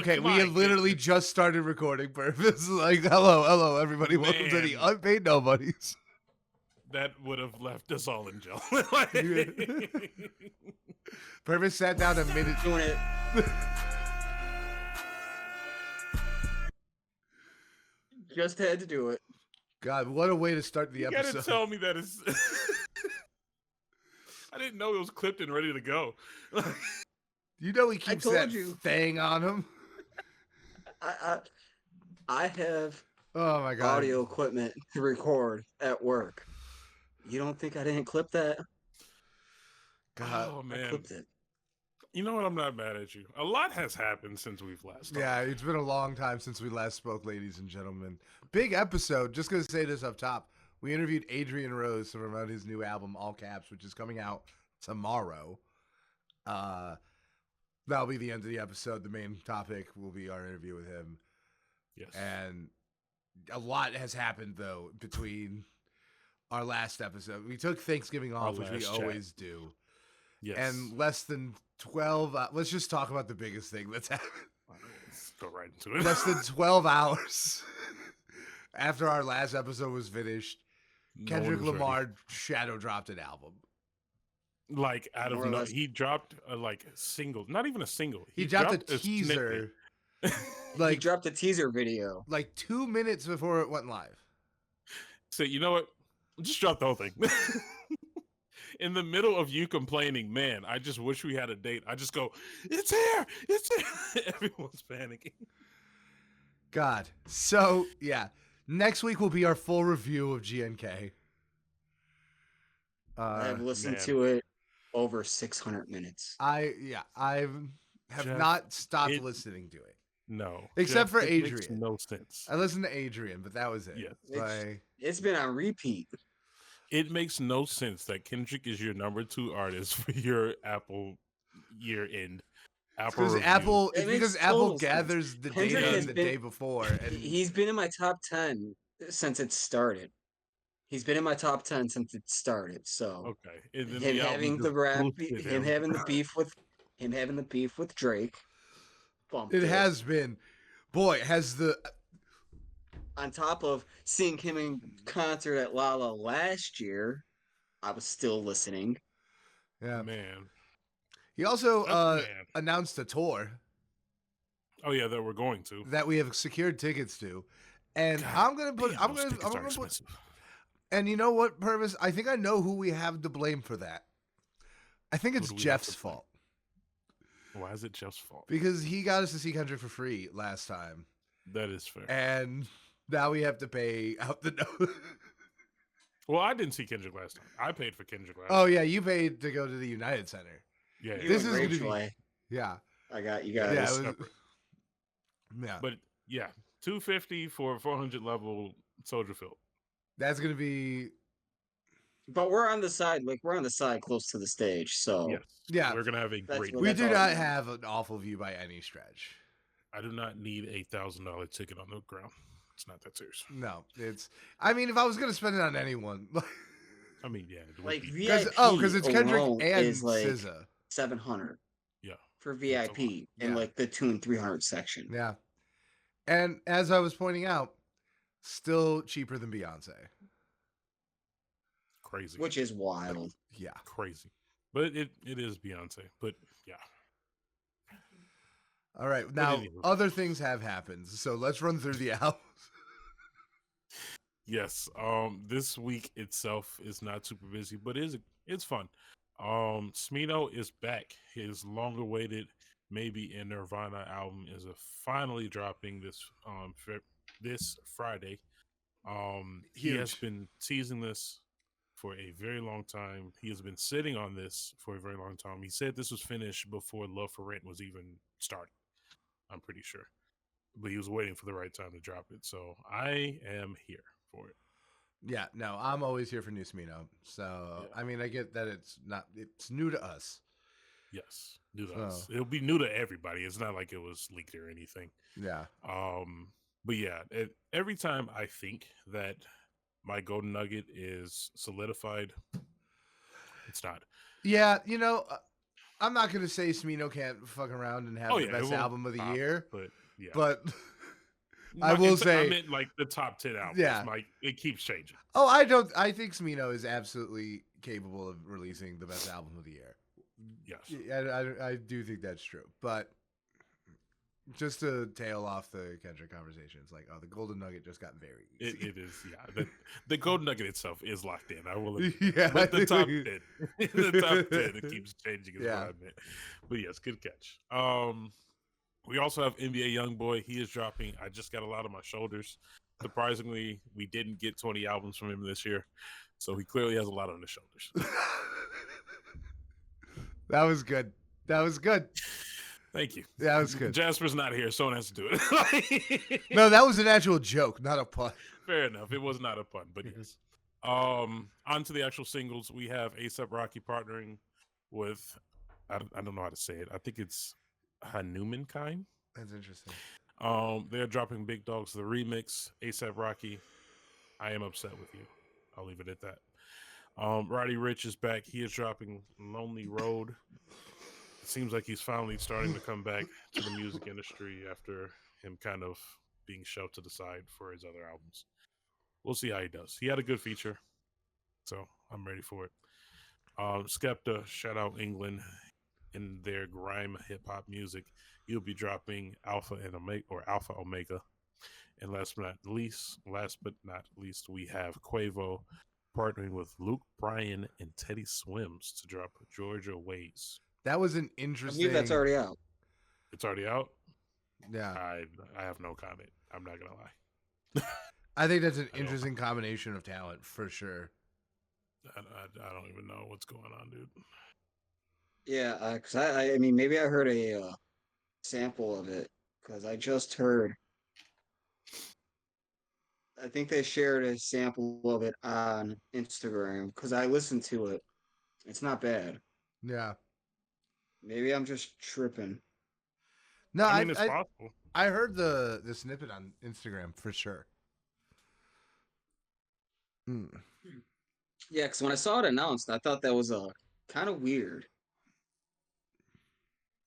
Okay, we had literally just started recording, Purvis. Like, hello, everybody. Welcome to the Unpaid Nobodies. That would have left us all in jail. Purvis sat down a minute. Doing it. Just had to do it. God, what a way to start the episode. You gotta tell me that it's... I didn't know it was clipped and ready to go. You know he keeps that thing on him. I have oh my God audio equipment to record at work. You don't think I didn't clip that? God, oh man, I clipped it. You know what? I'm not mad at you. A lot has happened since we've last talked. Yeah, it's been a long time since we last spoke, ladies and gentlemen. Big episode. Just gonna say this up top. We interviewed Adrian Rose to promote his new album, All Caps, which is coming out tomorrow. That'll be the end of the episode. The main topic will be our interview with him. Yes. And a lot has happened, though, between our last episode. We took Thanksgiving off, which we always do. Yes. And less than 12... let's just talk about the biggest thing that's happened. Let's go right into it. Less than 12 hours after our last episode was finished, Kendrick Lamar shadow dropped an album. Like out of no, he dropped a single, not even a single. He dropped a teaser. He dropped a teaser video like 2 minutes before it went live. So you know what? Just drop the whole thing. In the middle of you complaining, man, I just wish we had a date. I just go, it's here, it's here. Everyone's panicking. God. So yeah, next week will be our full review of GNK. I've listened to it over 600 minutes. I have Jeff, not stopped listening to it. No. Except Jeff, for Adrian. Makes no sense. I listened to Adrian, but that was it. Yeah. It's been on repeat. It makes no sense that Kendrick is your number 2 artist for your Apple year-end. Because Apple gathers the data the day before. And he's been in my top 10 since it started. He's been in my top 10 since it started. So okay, and then him having the beef with Drake. It has been, boy, on top of seeing him in concert at Lala last year, I was still listening. Yeah, man. He also announced a tour. Oh yeah, that we're going to. That we have secured tickets to, and I'm gonna put. And you know what, Purvis? I think I know who we have to blame for that. I think it's Jeff's fault. Why is it Jeff's fault? Because he got us to see Kendrick for free last time. That is fair. And now we have to pay out the nose. Well, I didn't see Kendrick last time. I paid for Kendrick last time. Oh, yeah, you paid to go to the United Center. Yeah. This is going to be... Yeah. You got it. Yeah. But, yeah, $250 for 400 level Soldier Field. That's going to be... But we're on the side, close to the stage, so... Yes. Yeah. We're going to have a great... We do not have an awful view by any stretch. I do not need a $1,000 ticket on the ground. It's not that serious. No, it's... I mean, if I was going to spend it on anyone... I mean, yeah. Like, VIP because it's Kendrick and is like SZA. $700. Yeah. For VIP in like the 2 and 300 section. Yeah. And as I was pointing out, still cheaper than Beyonce. Crazy. Which is wild. Yeah. Crazy. But it is Beyonce. But yeah. All right. Now, other things have happened. So let's run through the albums. Yes. This week itself is not super busy, but it's fun. Smino is back. His long awaited Maybe in Nirvana album is finally dropping this Friday. He has been teasing this for a very long time. He has been sitting on this for a very long time. He said this was finished before Love for Rent was even started. I'm pretty sure. But he was waiting for the right time to drop it. So I am here for it. Yeah, no, I'm always here for new Smino. So, yeah. I mean, I get that it's new to us. Yes, new to us. It'll be new to everybody. It's not like it was leaked or anything. Yeah. But yeah, every time I think that my golden nugget is solidified, it's not. Yeah, I'm not gonna say Smino can't fuck around and have Oh the yeah, best album of the year, but yeah, but I will say, I meant like the top 10 albums. Yeah. Like it keeps changing. oh, I think Smino is absolutely capable of releasing the best album of the year. Yes. I do think that's true, but just to tail off the Kendrick conversation, it's like, oh, the Golden Nugget just got very easy. It is, yeah. The Golden Nugget itself is locked in. I will admit. Yeah. But the top 10, the top 10, it keeps changing is what I meant. But yes, good catch. We also have NBA YoungBoy. He is dropping I Just Got a Lot on My Shoulders. Surprisingly, we didn't get 20 albums from him this year. So he clearly has a lot on his shoulders. That was good. That was good. Thank you. That was good. Jasper's not here. Someone has to do it. No, that was an actual joke, not a pun. Fair enough. It was not a pun, but yes. On to the actual singles. We have A$AP Rocky partnering with, I don't know how to say it. I think it's Hanumankind. That's interesting. They're dropping Big Dogs, the remix. A$AP Rocky, I Am Upset With You. I'll leave it at that. Roddy Ricch is back. He is dropping Lonely Road. It seems like he's finally starting to come back to the music industry after him kind of being shoved to the side for his other albums. We'll see how he does. He had a good feature, so I'm ready for it. Skepta, shout out England in their grime hip hop music. He'll be dropping Alpha and Omega, or Alpha Omega. And last but not least, we have Quavo partnering with Luke Bryan and Teddy Swims to drop Georgia Ways. That was an I interesting. believe that's already out. It's already out? Yeah. I have no comment. I'm not going to lie. I think that's an interesting combination of talent for sure. I don't even know what's going on, dude. Yeah, because I mean, maybe I heard a sample of it, because I just heard. I think they shared a sample of it on Instagram, because I listened to it. It's not bad. Yeah. Maybe I'm just tripping. No, I mean, it's possible. I heard the snippet on Instagram for sure. Yeah, because when I saw it announced, I thought that was kind of weird.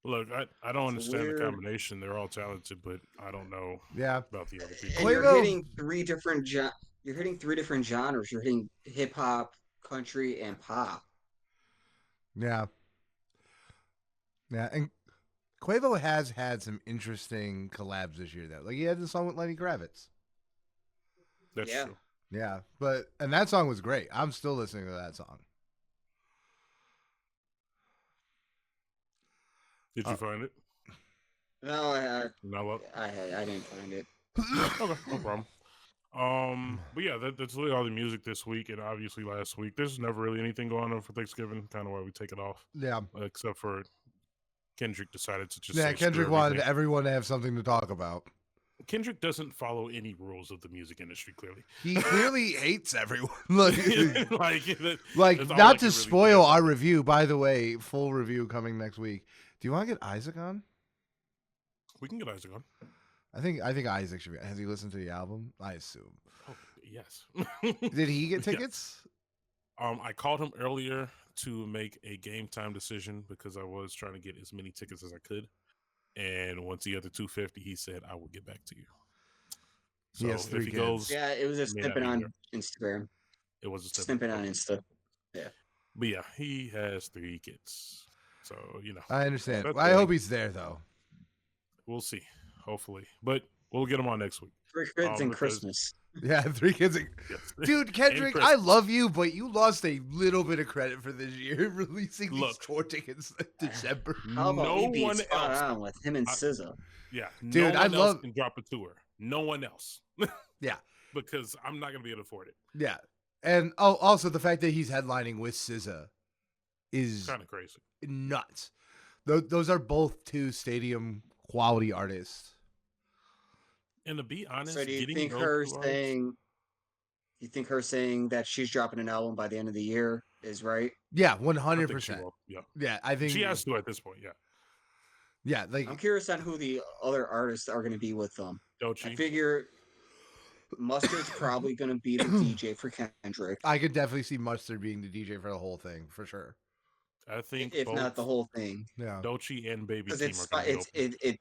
Look, I don't understand the combination. They're all talented, but I don't know about the other people. And you're hitting three different genres. You're hitting hip hop, country, and pop. Yeah. Yeah, and Quavo has had some interesting collabs this year, though. Like, he had the song with Lenny Kravitz. That's true. Yeah, and that song was great. I'm still listening to that song. Did you find it? No, I didn't find it. Okay, no problem. But yeah, that's really all the music this week, and obviously last week. There's never really anything going on for Thanksgiving. Kind of why we take it off. Yeah, except for Kendrick decided to just Kendrick wanted everyone to have something to talk about. Kendrick doesn't follow any rules of the music industry. Clearly, he clearly hates everyone. like that's not to spoil our review. By the way, full review coming next week. Do you want to get Isaac on? We can get Isaac on. I think Isaac should be. Has he listened to the album? I assume. Oh, yes. Did he get tickets? Yeah. I called him earlier to make a game time decision because I was trying to get as many tickets as I could. And once he had the 250, he said, I will get back to you. So he has 3 kids. Goes, yeah, it was a snippet on Instagram. It was a snippet on Insta. Yeah. But yeah, he has 3 kids. So, I understand. I hope he's there, though. We'll see. Hopefully. But we'll get him on next week. 3 kids and Christmas. Yeah, 3 kids. Yes. Dude, Kendrick, I love you, but you lost a little bit of credit for this year releasing these tour tickets in December. How about no one else on with him and SZA? Yeah, dude, I love can drop a tour. No one else. Yeah, because I'm not gonna be able to afford it. Yeah, and also the fact that he's headlining with SZA is kind of crazy, nuts. Those are both 2 stadium quality artists. And to be honest, so do you think her saying that she's dropping an album by the end of the year is right? Yeah, 100%. Yeah, I think she has to at this point. Yeah, yeah. Like, I'm curious on who the other artists are going to be with them. Doechii. I figure Mustard's probably going to be the DJ for Kendrick. I could definitely see Mustard being the DJ for the whole thing for sure. I think if not the both whole thing, Yeah. Dolce and Baby because Keem are going to be open.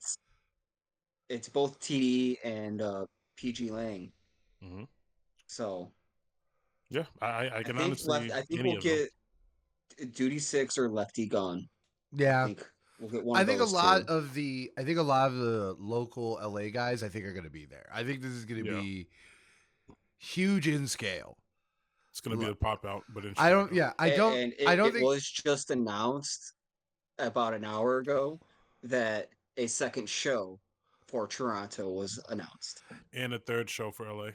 it's both TD and PG Lang. Hmm. So Yeah, I can honestly I think any we'll of them. get Duty 6 or Lefty Gun. I Yeah. think we'll get one I of think a those lot two. of the I think a lot of the local LA guys I think are going to be there. I think this is going to Yeah, be huge in scale. it's going to be the pop out, but in I don't Chicago. yeah, And I don't it think was just announced about an hour ago that a second show for Toronto was announced, And a third show for LA.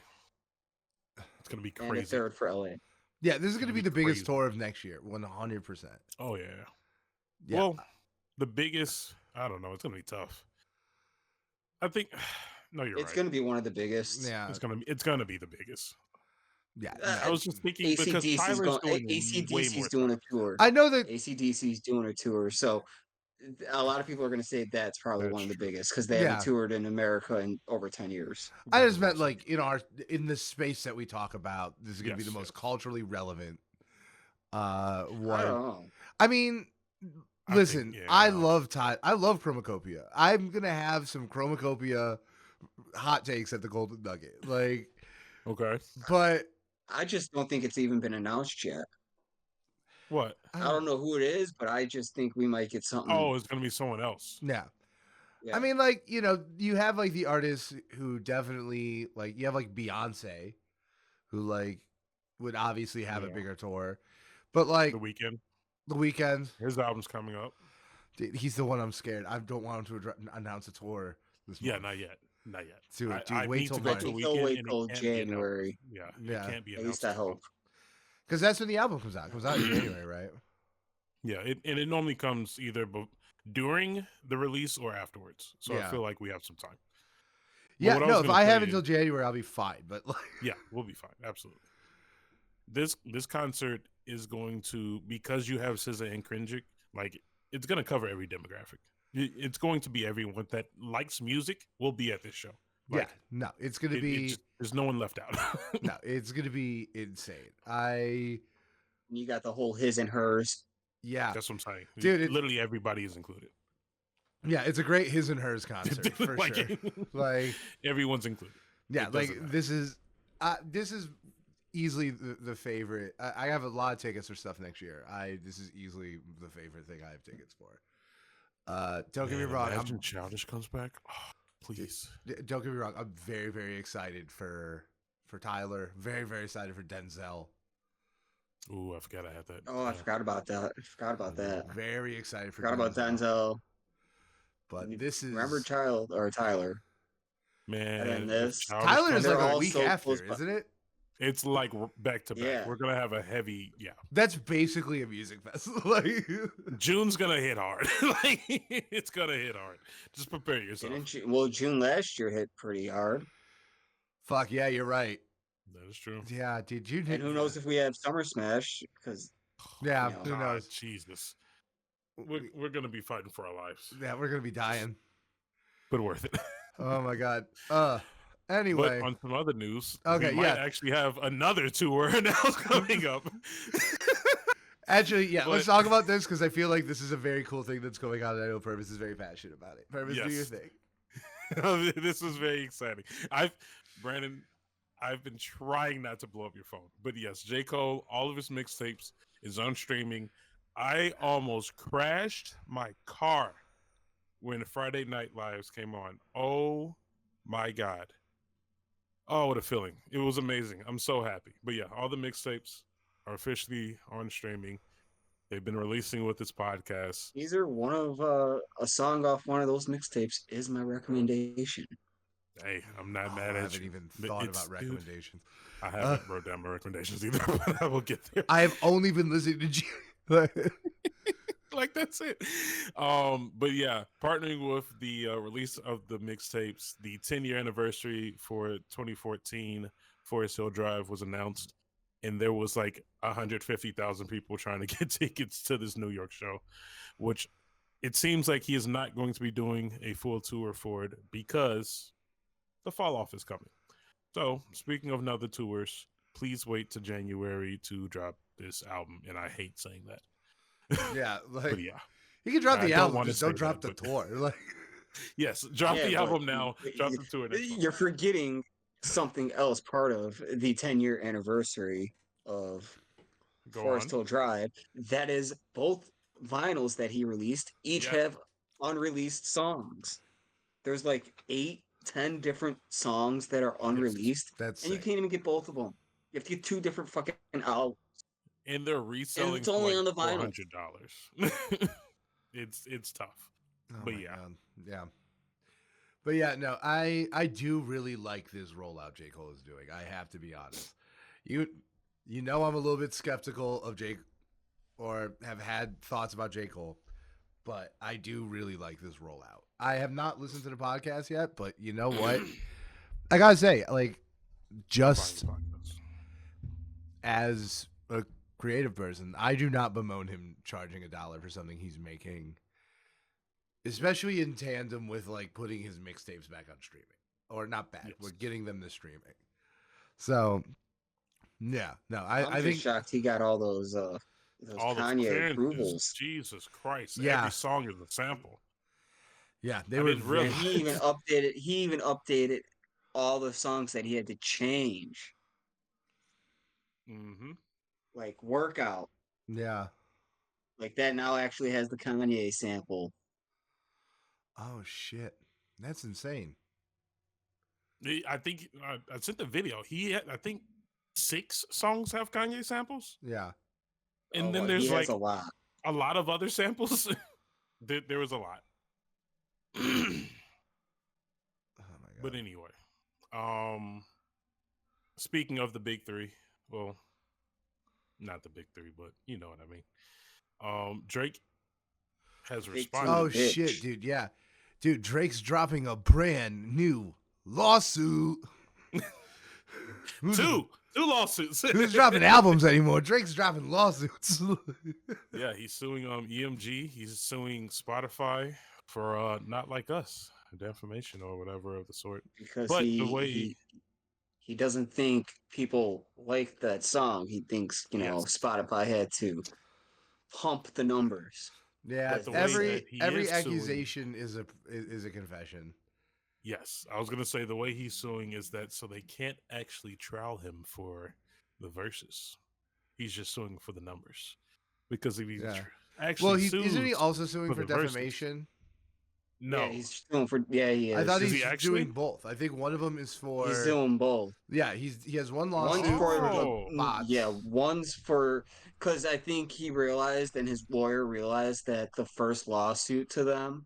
It's going to be and a crazy. third for LA. yeah, this is It's going going to to be be the biggest crazy. tour of next year, 100%. Oh yeah. Yeah. Well, the biggest. I don't know. It's going to be tough. I think. No, you're It's right. going to be one of the biggest. Yeah. It's gonna be the biggest. Yeah. I No. was just thinking because ACDC's Tyler's going. doing way more ACDC's doing time. a tour. I know that ACDC's doing a tour. So a lot of people are going to say that's probably one That's of the true. biggest because they haven't yeah. toured in America in over 10 years. I That just is meant also like in the space that we talk about, this is going to be yes, the most yes. culturally relevant I one. don't know. I mean, I think listen, I yeah. love I love Chromacopia. I'm going to have some Chromacopia hot takes at the Golden Nugget. Like Okay. but I just don't think it's even been announced yet. What? I don't know who it is, but I just think we might get something. Oh, it's gonna be someone else. yeah. I Yeah. mean, like, you have like the artists who definitely like you have like Beyonce, who like would obviously have a Yeah. bigger tour, but The like Weeknd. the weekend, His album's coming up. he's the one I'm scared. I don't want him to announce a tour this Yeah, month. not yet. Not yet. Dude, I wait need till to go I March. to the think he'll weekend wait and till it can't be announced. January. Yeah, Yeah. it can't be At announced. least I this month. hope. Because that's when the album comes out. It comes out in January, right? Yeah, and it normally comes either during the release or afterwards. So Yeah. I feel like we have some time. But Yeah, what I no, was if gonna I have say until is- January, I'll be fine. But like, yeah, we'll be fine. Absolutely. This concert is going to, because you have SZA and Kendrick, like it's going to cover every demographic. It's going to be everyone that likes music will be at this show. Like, yeah, no, it's gonna be there's no one left out. no, it's gonna be insane. You got the whole his and hers. Yeah, That's what I'm saying. Dude, Literally everybody is included. yeah, it's a great his and hers concert for Like, sure. Like, everyone's included. yeah, It like doesn't matter. this is easily the favorite. I have a lot of tickets for stuff next year. This is easily the favorite thing I have tickets for. Don't get me Man, wrong. Imagine Childish comes back. Oh, please. Don't get me wrong. I'm very, very excited for Tyler. Very, very excited for Denzel. Ooh, I forgot I had that. Oh, I forgot about that. I forgot about that. Very excited for Forgot about Denzel. But this is Remember Tyler. Man, And then if this. Childish Tyler comes is like They're a all week so after, close by. isn't it? It's like back to back. Yeah. We're gonna have a heavy, yeah. That's basically a music festival. Like, June's gonna hit hard. Like it's gonna hit hard. Just prepare yourself. Well, June last year hit pretty hard. fuck yeah, you're right. That is true. Yeah, did you? And who knows if we have Summer Smash? Because Yeah, you know, who God, knows? Jesus. We're gonna be fighting for our lives. Yeah, we're gonna be dying. But worth it. Oh my god. Anyway, But on some other news, Okay, we might yeah. actually have another tour announced coming up. actually, yeah, let's but- talk about this because I feel like this is a very cool thing that's going on. And I know Purvis is very passionate about it. Purvis, do your Yes. thing. This is very exciting. Brandon, I've been trying not to blow up your phone, but yes, J. Cole, all of his mixtapes is on streaming. I almost crashed my car when Friday Night Lives came on. Oh my God. Oh, what a feeling. It was amazing. I'm so happy. But yeah, all the mixtapes are officially on streaming. They've been releasing with this podcast. either one of a song off one of those mixtapes is my recommendation. Hey, I'm not Oh, mad I at haven't you. even But thought it's- about dude, recommendations. I haven't wrote down my recommendations either, but I will get there. I have only been listening to you. Like that's it. But yeah, partnering with the release of the mixtapes, the 10-year anniversary for 2014 Forest Hill Drive was announced, and there was like 150,000 people trying to get tickets to this New York show, which it seems like he is not going to be doing a full tour for it because the fall off is coming. So speaking of other tours, please wait to January to drop this album, and I hate saying that. Yeah, But like yeah, he can drop I the don't album, want to just say don't drop that, the but tour. Like, yes, drop Yeah, the but album now. Drop the tour next month. you're forgetting something else. Part of the 10-year anniversary of Go Forest on. Hill Drive. That is both vinyls that he released. Each Yeah, have unreleased songs. There's like 8, 10 different songs that are yes, unreleased, that's and you sick. can't even get both of them. You have to get 2 different fucking albums, and they're and reselling it's for only like on the vinyl. $400. It's tough, Oh but my yeah, god, yeah. But yeah, no, I do really like this rollout J. Cole is doing. I have to be honest. You you know I'm a little bit skeptical of Jake, or have had thoughts about J. Cole, but I do really like this rollout. I have not listened to the podcast yet, but you know what? I gotta say, like, I'm buying just the podcast. as a creative person, I do not bemoan him charging $1 for something he's making, especially in tandem with like putting his mixtapes back on streaming, or not back. We're Yes, getting them to streaming. So yeah, no, I'm I just think shocked he got all those all those Kanye clearances. approvals. Jesus Christ! yeah, Every song is a sample. yeah, they I were didn't very And he even realize. updated all the songs that he had to change, hmm like Workout. yeah. Like that now actually has the Kanye sample. Oh shit, that's insane. I think I sent the video. He had, I think 6 songs have Kanye samples, Yeah. Oh, and then well, he there's has like a lot. a lot of other samples. There was a lot. Oh my But god. anyway, um, speaking of the big three, well, not the big three, but you know what I mean. Drake has Big two, the Oh responded. shit, bitch. dude. Yeah, dude. Drake's dropping a brand new lawsuit. who's, Two lawsuits. who's dropping albums anymore? Drake's dropping lawsuits. Yeah, he's suing EMG. He's suing Spotify for not like us defamation or whatever of the sort. Because But the way, he doesn't think people like that song. He thinks, yes, Spotify had to pump the numbers. Yeah, but Because the they way said that every he every is suing, accusation is a confession. yes, I was gonna say the way he's suing is that so they can't actually trial him for the verses. He's just suing for the numbers because if he Yeah. Well, actually he isn't he sues also suing for for the verses, defamation? yeah, no, he I thought is. is he he's doing actually? both. I think one of them is He's for doing both. yeah. He has one One's lawsuit for for the Oh, yeah, bots. one's for because I think he realized and his lawyer realized that the first lawsuit to them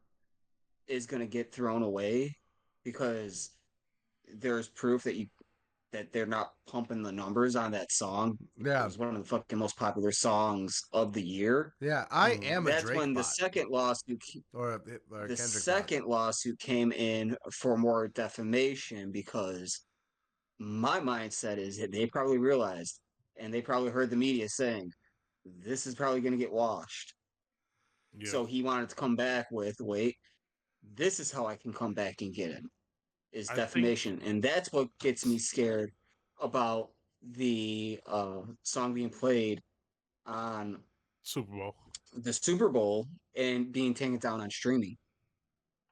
is gonna get thrown away because there's proof that they're not pumping the numbers on that song. It Yeah, was one of the fucking most popular songs of the year. yeah. I am a That's Drake when bot or a the Kendrick bot. second lawsuit came in for more defamation because my mindset is that they probably realized and they probably heard the media saying this is probably going to get washed. yeah. So he wanted to come back with, wait, this is how I can come back and get him is I think defamation. And that's what gets me scared about the song being played on Super Bowl. the Super Bowl and being taken down on streaming.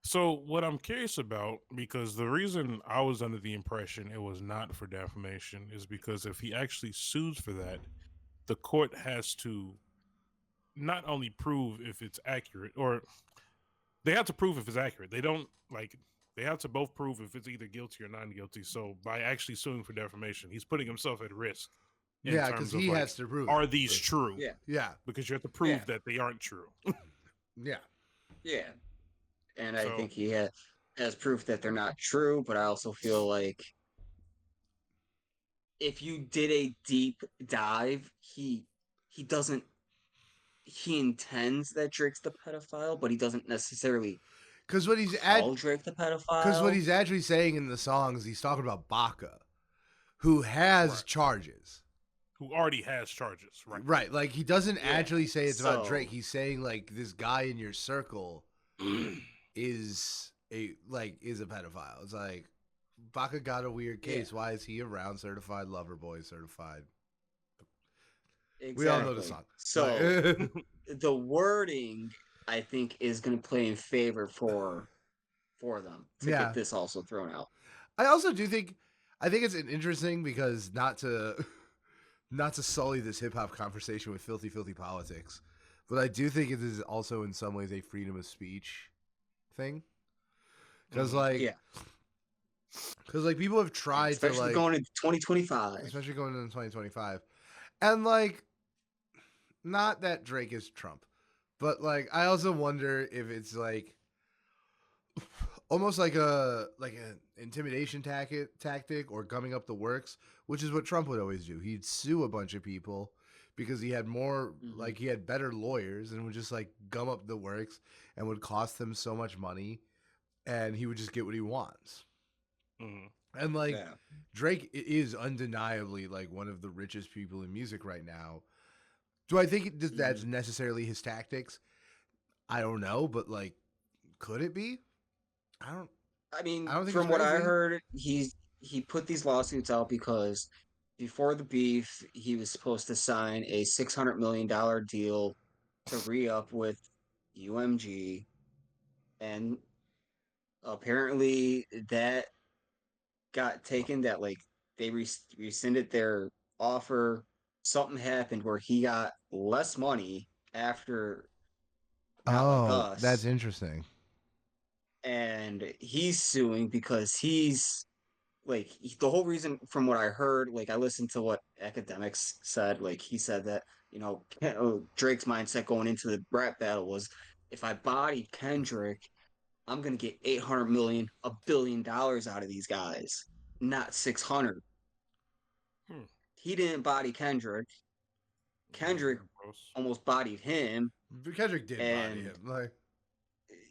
So what I'm curious about, because the reason I was under the impression it was not for defamation is because if he actually sues for that, the court has to not only prove if it's accurate, or they have to prove if it's accurate. They don't like they have to both prove if it's either guilty or non-guilty. So by actually suing for defamation, he's putting himself at risk in Yeah, because terms of he like, has to prove are it. these true? Yeah, Yeah, Because you have to yeah, prove that they aren't true. yeah, yeah. And I So think he has proof that they're not true, but I also feel like if you did a deep dive, he doesn't he intends that Drake's the pedophile, but he doesn't necessarily because what call Drake the pedophile. he's actually saying in the songs, he's talking about Baca, who has right, charges. who already has charges, right? Right, like he doesn't Yeah. actually say it's about Drake. So He's saying like this guy in your circle is a pedophile. It's like Baca got a weird yeah, case. Why is he around certified lover boy, certified? We all know the Exactly. song. So Like, the wording, I think, is going to play in favor for them to get yeah. this also thrown out. I also do think I think it's an interesting because not to sully this hip hop conversation with filthy, filthy politics, but I do think it is also in some ways a freedom of speech thing. Because Mhm. Yeah, like people have tried to especially like, going into 2025. especially going into 2025, and like, not that Drake is Trump, but like I also wonder if it's like almost like an intimidation tactic or gumming up the works, which is what Trump would always do. He'd sue a bunch of people because he had more Mhm. like he had better lawyers and would just like gum up the works and would cost them so much money and he would just get what he wants. Mhm. And like Yeah. Drake is undeniably like one of the richest people in music right now. Do I think that's Mhm. necessarily his tactics? I don't know, but like could it be? I don't I mean, I don't think it's from what I crazy. heard, he put these lawsuits out because before the beef, he was supposed to sign a $600 million deal to re-up with UMG, and apparently that got taken. That like they rescinded their offer. Something happened where he got less money after Not Like Oh, that's Us, interesting. and he's suing because he's like the whole reason from what I heard, like I listened to what academics said, like he said that, Drake's mindset going into the rap battle was if I body Kendrick, I'm gonna get 800 million, $1 billion out of these guys, not 600. Hmm. He didn't body Kendrick. Kendrick Adrian Rose. almost bodied him, Kendrick did body and him. Like,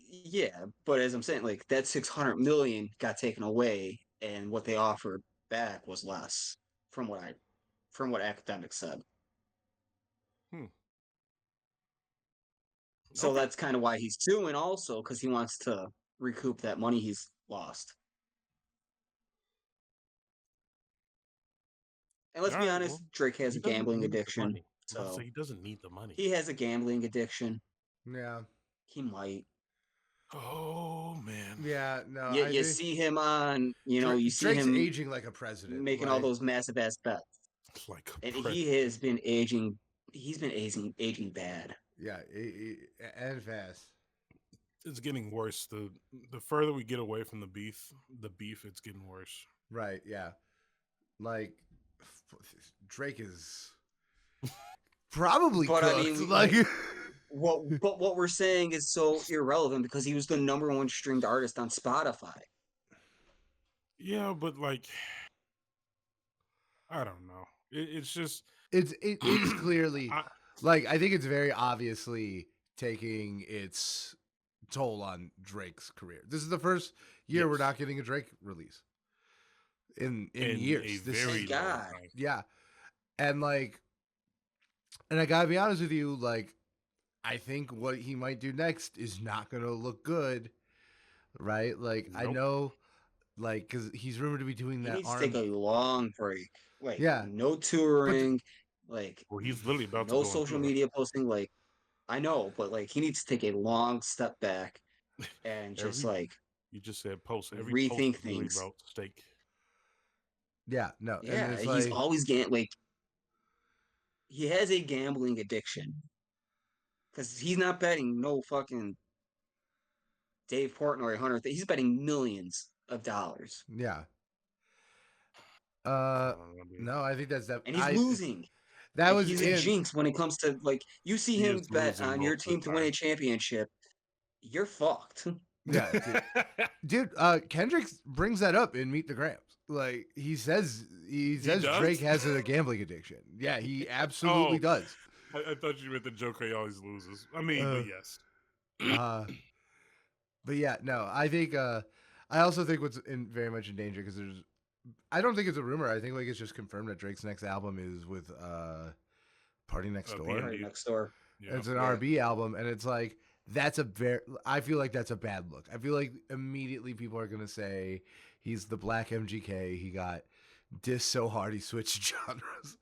yeah, but as I'm saying, like that 600 million got taken away, and what they offered back was less, from what academics said. Hmm. So Okay. that's kind of why he's suing, also because he wants to recoup that money he's lost. And let's All be right. Well, honest, Drake has he a doesn't gambling need the addiction, money. I'm about to say so he doesn't need the money. he has a gambling addiction. yeah, He might. Oh man. yeah. No, You, I you think see him on, you see Drake's him aging like a president. making all Like, those massive ass bets, Like a and he president. has been aging. He's been aging bad. yeah, and fast. It's getting worse. The further we get away from the beef, it's getting worse. Right? Yeah. Like, Drake is probably But I cooked. mean, Like, what we're saying is so irrelevant because he was the number one streamed artist on Spotify. Yeah, but like I don't know. It's just it's clearly I, like I think it's very obviously taking its toll on Drake's career. This is the first year we're yes, not getting a Drake release in in a years. This Thank very is long God. time. yeah, and like, and I gotta be honest with you, like, I think what he might do next is not gonna look good, right? Like, I Nope. know, like, because he's rumored to be doing He that needs to take arm. a long break. Like Yeah, no but touring, like Well, he's literally about to no go on social tour. media posting. Like I know, but like he needs to take a long step back and just Every like you just said post. Every post rethink is literally things. about steak. yeah, no, and Yeah, it's he's like always like he has a gambling addiction because he's not betting no fucking Dave Portnoy, Hunter. He's betting millions of dollars, yeah. I Uh, don't know, dude. no, I think that's that. and he's losing. That Like was he's a in. jinx when it comes to like you see He is him bet losing on your most of team the to win a time. championship, you're fucked. Yeah, dude. Kendrick brings that up in Meet the Grams. Like he He says does. Drake has a gambling addiction. Yeah, he absolutely Oh, does. I thought you meant the Joker. He always loses. I mean, Uh, but yes. uh, but yeah, no, I think. I also think what's very much in danger because there's. I don't think it's a rumor. I think like it's just confirmed that Drake's next album is with Party Next Door. Party PND. next door. Yeah. It's an Yeah. R&B album, and it's like that's a very. I feel like that's a bad look. I feel like immediately people are gonna say he's the Black MGK. He got dissed so hard he switched genres.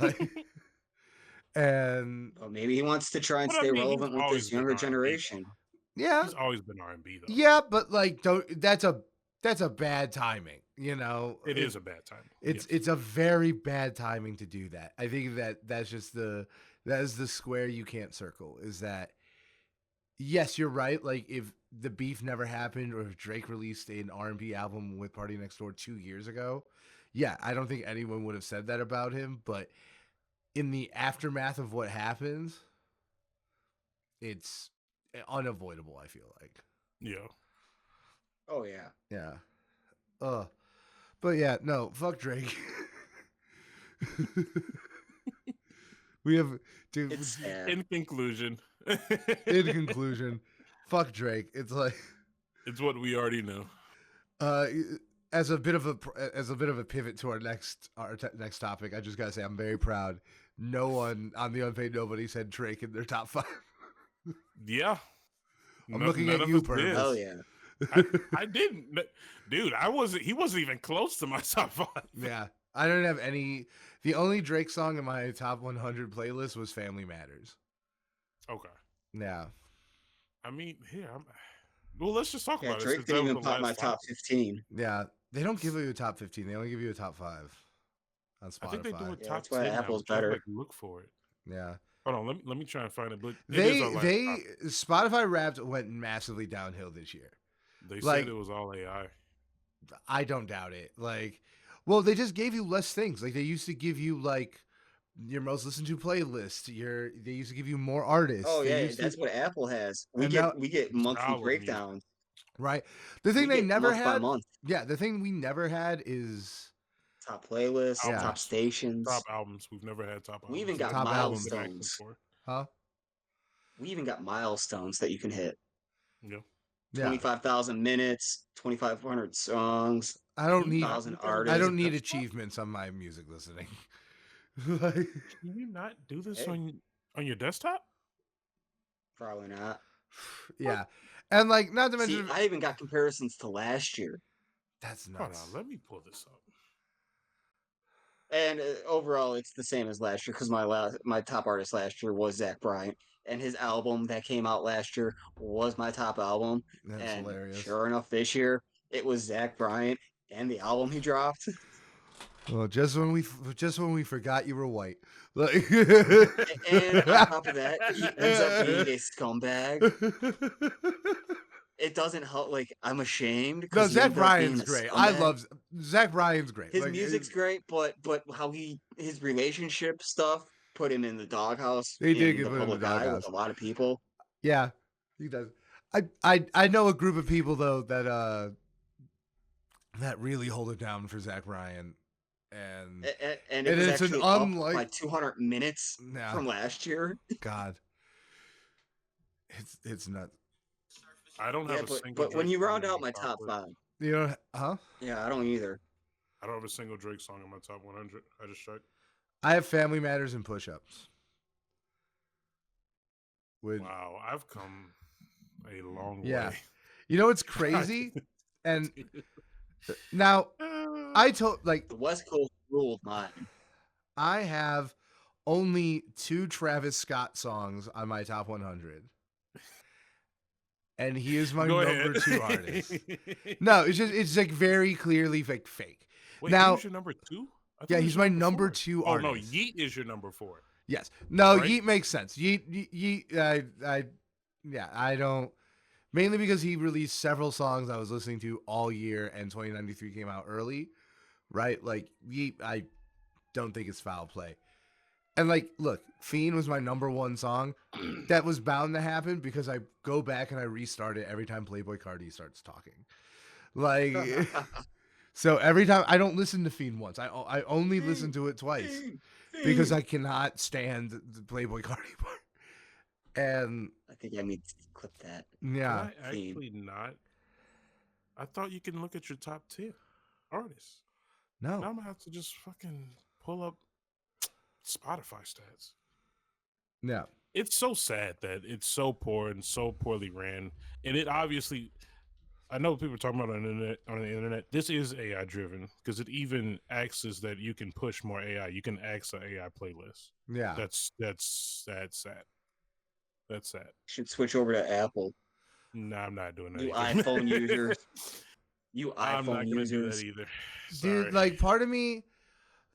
Like, And Well, maybe he wants to try and But I stay mean, he's relevant with always this been younger R&B generation. though. yeah, He's always been R&B though. yeah, but like, that's a bad timing. It is a bad time. It's a very bad timing to do that. I think that's just that is the square you can't circle. Is that yes, you're right. Like if the beef never happened, or if Drake released an R&B album with Party Next Door 2 years ago, yeah, I don't think anyone would have said that about him. But in the aftermath of what happens, it's unavoidable. I feel like, Yeah. Oh yeah. yeah, but yeah, no, fuck Drake. We have, dude. It's sad. In conclusion, In conclusion, fuck Drake. It's like, it's what we already know. uh, as a bit of a pivot to our next topic, I just gotta say I'm very proud. No one on the Unpaid Nobody said Drake in their top 5. Yeah. I'm looking at of you, us did. Purvis. Hell yeah. I didn't, dude. He wasn't even close to my top 5. Yeah, I don't have any. The only Drake song in my top 100 playlist was "Family Matters." Okay. Yeah, I mean, here. Well, let's just talk Yeah, about it. Drake Since didn't that was even the pop my last top topic. 15. yeah. They don't give you a top 15. They only give you a top 5 on Spotify. I think they do a Yeah, top that's why 10 now, Apple's which I have to, better. like look for it. Yeah. Hold on, let me try and find it. But it is our last topic. Spotify Wrapped went massively downhill this year. They like- said it was all AI. I don't doubt it. Like, well, they just gave you less things. Like they used to give you like your most listened to playlist. They used to give you more artists. Oh They yeah, used to- that's what Apple has. We And get now- we get monthly album breakdowns. right. The thing We they get never month by had. month. Yeah, the thing we never had is Top playlists, Yeah. top stations. Top albums. We've never had top albums. We even got Top albums. milestones. huh? We even got milestones that you can hit. Yeah. Yeah. 25,000 minutes, 2,500 songs. I don't need. 1,000 I artists. don't need Desktop? achievements on my music listening. Like, Can you not do this Hey. on your desktop? Probably not. yeah, and like not to See, mention I even got comparisons to last year. that's Hold nuts. on, let me pull this up. And overall, it's the same as last year because my top artist last year was Zach Bryan, and his album that came out last year was my top album. That's and hilarious. sure enough, this year it was Zach Bryan and the album he dropped. Well, just when we forgot you were white. Like, And on top of that, he ends up being a scumbag. It doesn't help. Like I'm ashamed. no, 'cause he Zach ended up being Bryan's a great. I scumbag. love Zach Bryan's great. His Like, music's great, but how his relationship stuff put him in the doghouse. They did in get the put in the public eye with doghouse. a lot of people. Yeah, he does. I know a group of people though that really hold it down for Zach Bryan, and And it And was it's an actually up unlike- by 200 minutes yeah, from last year. God, it's nuts. I don't Yeah, have a single. but when Drake you song round in out my top top 100. 5, You know, huh? yeah, I don't either. I don't have a single Drake song in my top 100. I just checked. I have Family Matters and Push Ups. Would Wow, I've come a long Yeah. way. you know what's crazy? And now I told like The West Coast ruled mine. I have only 2 Travis Scott songs on my top 100. And he is my Go number ahead. 2 artist. No, it's like very clearly like fake. Wait, Now- who's your number 2? I thought Yeah, he was he's your my number 4. 2 Oh artist. no, Yeet is your number 4. Yes. No, Right? Yeet makes sense. I don't. Mainly because he released several songs I was listening to all year, and 2093 came out early, right? Like Yeet, I don't think it's foul play. And like, look, Fiend was my number 1 song. That was bound to happen because I go back and I restart it every time Playboy Cardi starts talking. Like, so every time I don't listen to Fiend once. I only listen to it twice because I cannot stand the Playboy Cardi part. And I think I need to clip that. yeah, Can I actually not? I thought you can look at your top 10 artists. no, Now I'm gonna have to just fucking pull up Spotify stats. no, It's so sad that it's so poor and so poorly ran, and it obviously I know people are talking about on the internet. This is AI driven because it even asks us that you can push more AI. You can ask an AI playlist. Yeah. That's sad. That's sad. Should switch over to Apple. No, I'm not doing that You either. iPhone users. You I'm iPhone not gonna do that users. either. Dude, Sorry. like part of me,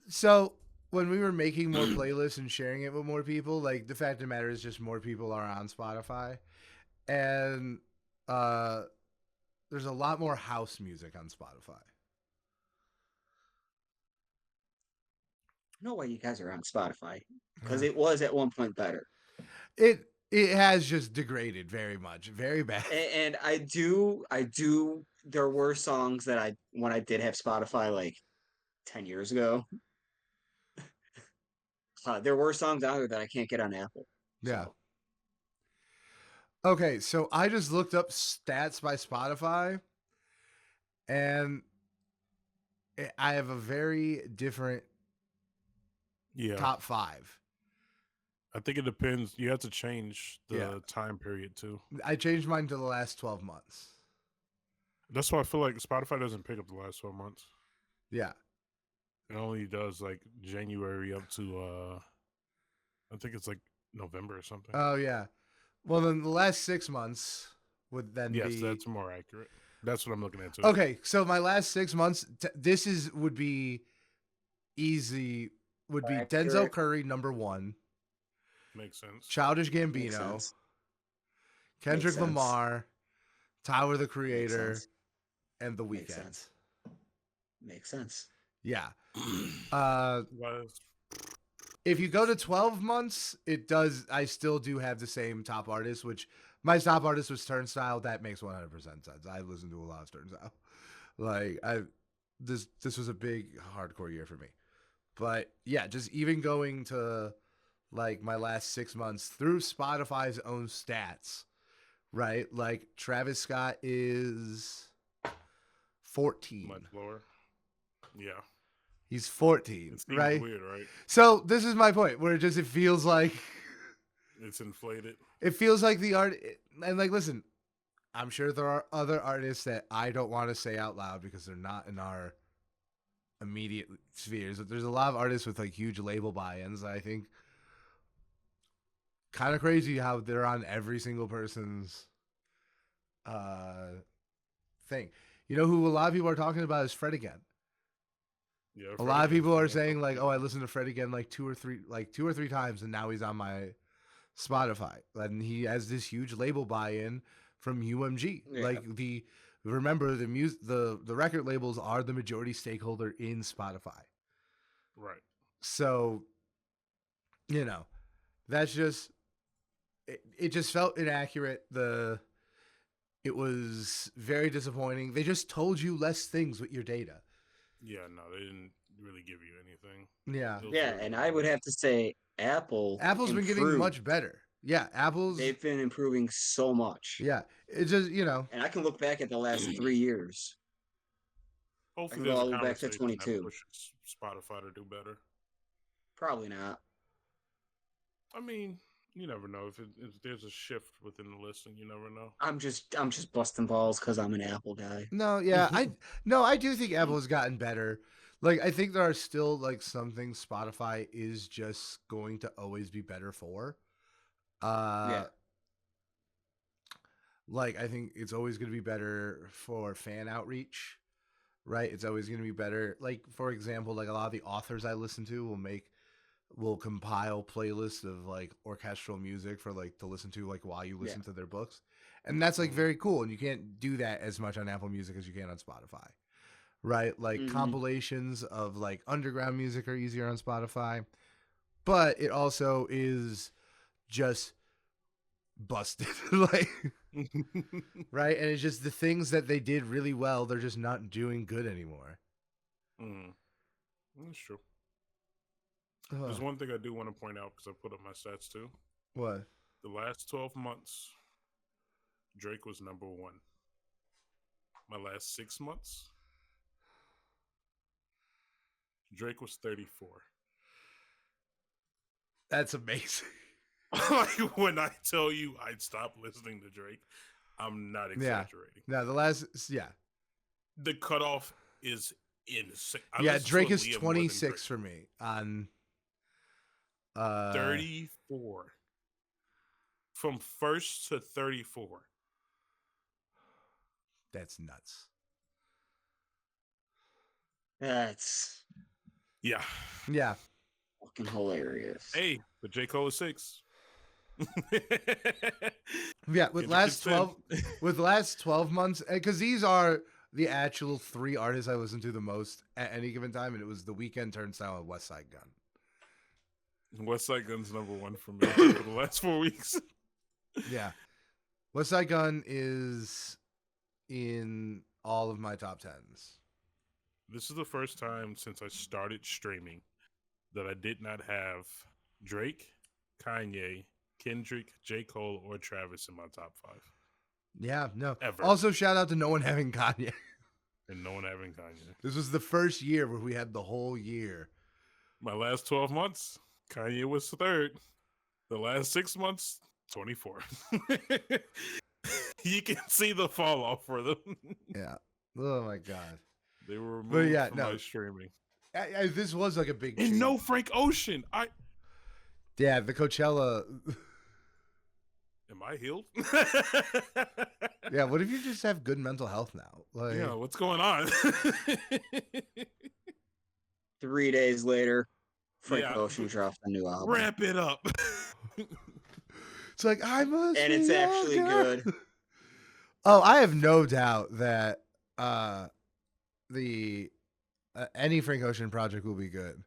so when we were making more playlists and sharing it with more people, like the fact of the matter is just more people are on Spotify. And uh there's a lot more house music on Spotify. I know why you guys are on Spotify because Yeah. it was at one point better. It has just degraded very much, very bad. And I do. There were songs that when I did have Spotify like 10 years ago. There were songs out there that I can't get on Apple. Yeah. So Okay, so I just looked up stats by Spotify, and I have a very different Yeah, top five. I think it depends. You have to change the Yeah. time period too. I changed mine to the last 12 months. That's why I feel like Spotify doesn't pick up the last 12 months. Yeah. It only does like January up to I think it's like November or something. Oh, yeah. Well, then the last 6 months would then Yes, be. that's more accurate. That's what I'm looking at too. Okay, so my last 6 months, would be easy. Would be accurate. Denzel Curry #1, Makes sense. Childish Makes Gambino, sense. Kendrick Makes sense. Lamar, Tyler the Makes Creator, sense. and The Makes Weeknd. sense. Makes sense. Yeah. Was If you go to 12 months, it does. I still do have the same top artist, which my top artist was Turnstile. That makes 100% sense. I listen to a lot of Turnstile. Like this was a big hardcore year for me. But yeah, just even going to like my last 6 months through Spotify's own stats, right? Like Travis Scott is 14. much lower. Yeah. He's 14, It seems right? weird, right? So this is my point, where it feels like It's inflated. it feels like the art. And like, listen, I'm sure there are other artists that I don't want to say out loud because they're not in our immediate spheres. But there's a lot of artists with like huge label buy-ins that I think kind of crazy how they're on every single person's thing. You know who a lot of people are talking about is Fred again. Yeah. A lot of people are saying like, "Oh, I listened to Fred again like two or three times, and now he's on my Spotify." And he has this huge label buy-in from UMG. Yeah. Like remember the record labels are the majority stakeholder in Spotify. Right. So, that's just it just felt inaccurate. It was very disappointing. They just told you less things with your data. Yeah, no, they didn't really give you anything. Yeah. Yeah, and I would have to say Apple's improved. been getting much better. Yeah, They've been improving so much. Yeah, it's just And I can look back at the last 3 years. Hopefully, I can there's go a all the way back to conversation that 22. pushes Spotify to do better. Probably not. I mean, you never know if there's a shift within the listing. You never know. I'm just busting balls because I'm an Apple guy. no, yeah, I do think Apple has gotten better. Like I think there are still like some things Spotify is just going to always be better for. Yeah. Like I think it's always going to be better for fan outreach, right? It's always going to be better. Like for example, like a lot of the authors I listen to will compile playlists of like orchestral music for like to listen to like while you listen to their books. And that's like very cool. And you can't do that as much on Apple Music as you can on Spotify. Right? Like compilations of like underground music are easier on Spotify. But it also is just busted. Like right? And it's just the things that they did really well, they're just not doing good anymore. That's true. There's one thing I do want to point out because I put up my stats too. What? The last 12 months, Drake was #1. My last 6 months, Drake was 34. That's amazing. Like when I tell you I'd stop listening to Drake, I'm not Yeah. exaggerating. No, the last, yeah. The cutoff is insane. Yeah, Drake is 26 for me on 34. From first to 34. That's nuts. That's Yeah. Yeah. fucking hilarious. Hey, but J. Cole is 6. Yeah, with Kendrick last is 10. 12 with last 12 months, because these are the actual 3 artists I listen to the most at any given time, and it was The Weeknd, Turnstile, and West Side Gun. West Side Gun's number 1 for me for the last 4 weeks. Yeah. West Side Gun is in all of my top 10s. This is the first time since I started streaming that I did not have Drake, Kanye, Kendrick, J. Cole, or Travis in my top 5. Yeah, no. Ever. Also, shout out to no one having Kanye. And no one having Kanye. This was the first year where we had the whole year. My last 12 months, Kanye was 3rd. The last 6 months, 24. You can see the fall off for them. Yeah. Oh my god. They were removed from my streaming. This was like a big And change. no Frank Ocean. Yeah, the Coachella. Am I healed? Yeah, what if you just have good mental health now? Like, Yeah, what's going on? 3 days later, Frank Yeah. Ocean dropped a new album. Wrap it up. it's like I must. And it's be actually younger. good. Oh, I have no doubt that the any Frank Ocean project will be good.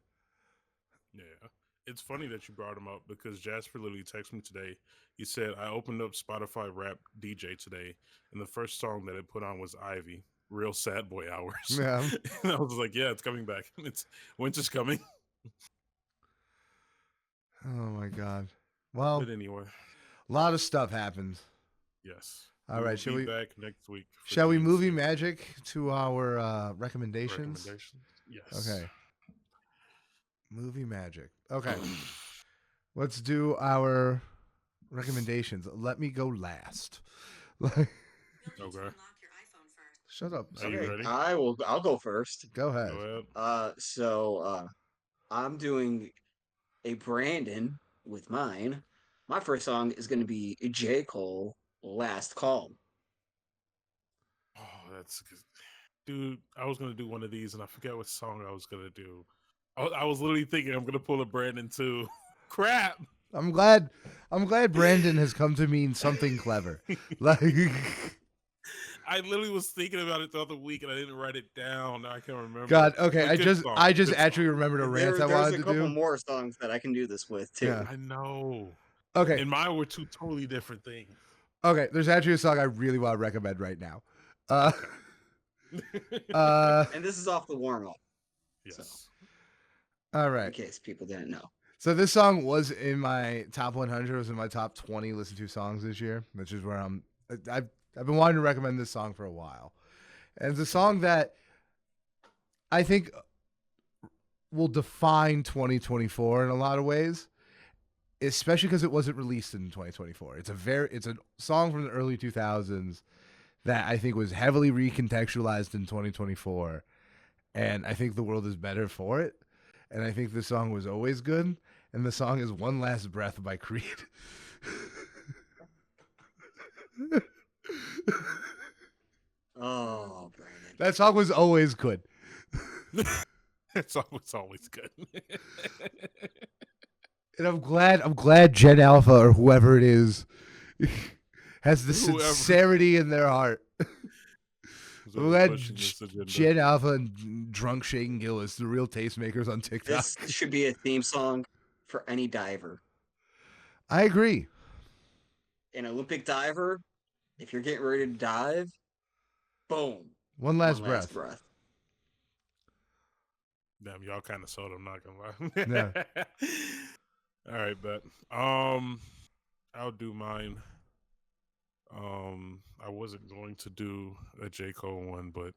Yeah. It's funny that you brought him up because Jasper literally texted me today. He said, I opened up Spotify Rap DJ today, and the first song that it put on was Ivy, Real Sad Boy Hours. Yeah. And I was like, yeah, it's coming back. Winter's coming. Oh my god. Well, But anyway, a lot of stuff happened. yes. All right, shall we back next week? for Shall we DNC movie magic to our recommendations? Yes. Okay. Movie magic. Okay. Let's do our recommendations. Let me go last. Okay. Shut up. Are you ready? I'll go first. Go ahead. Go ahead. So I'm doing a Brandon with mine. My first song is going to be J. Cole, Last Call. Oh, that's good. Dude, I was gonna do one of these and I forget what song I was gonna do. I was literally thinking I'm gonna pull a Brandon too. Crap. I'm glad Brandon has come to mean something clever. Like I literally was thinking about it the other week and I didn't write it down. Now I can't remember. God, okay. But good song, I just good actually song. remembered a rant I There's wanted a to couple do. more songs that I can do this with too. Yeah. I know. Okay. And mine were 2 totally different things. Okay, there's actually a song I really want to recommend right now. And this is off the warm up. Yes. All In right. case people didn't know. So this song was in my top 100. It was in my top 20 listened to songs this year, which is where I've been wanting to recommend this song for a while. And it's a song that I think will define 2024 in a lot of ways, especially because it wasn't released in 2024. It's a song from the early 2000s that I think was heavily recontextualized in 2024, and I think the world is better for it. And I think the song was always good. And the song is One Last Breath by Creed. Oh, Brandon. That song was always good. That song was always good. And I'm glad Gen Alpha or whoever it is has the sincerity in their heart. I'm glad Gen Alpha and Drunk Shaking Gillis, the real tastemakers on TikTok. This should be a theme song for any diver. I agree. An Olympic diver, if you're getting ready to dive, boom. One last breath. Damn, y'all kind of sold. I'm not gonna lie. Yeah. All right, but I'll do mine. I wasn't going to do a J. Cole one, but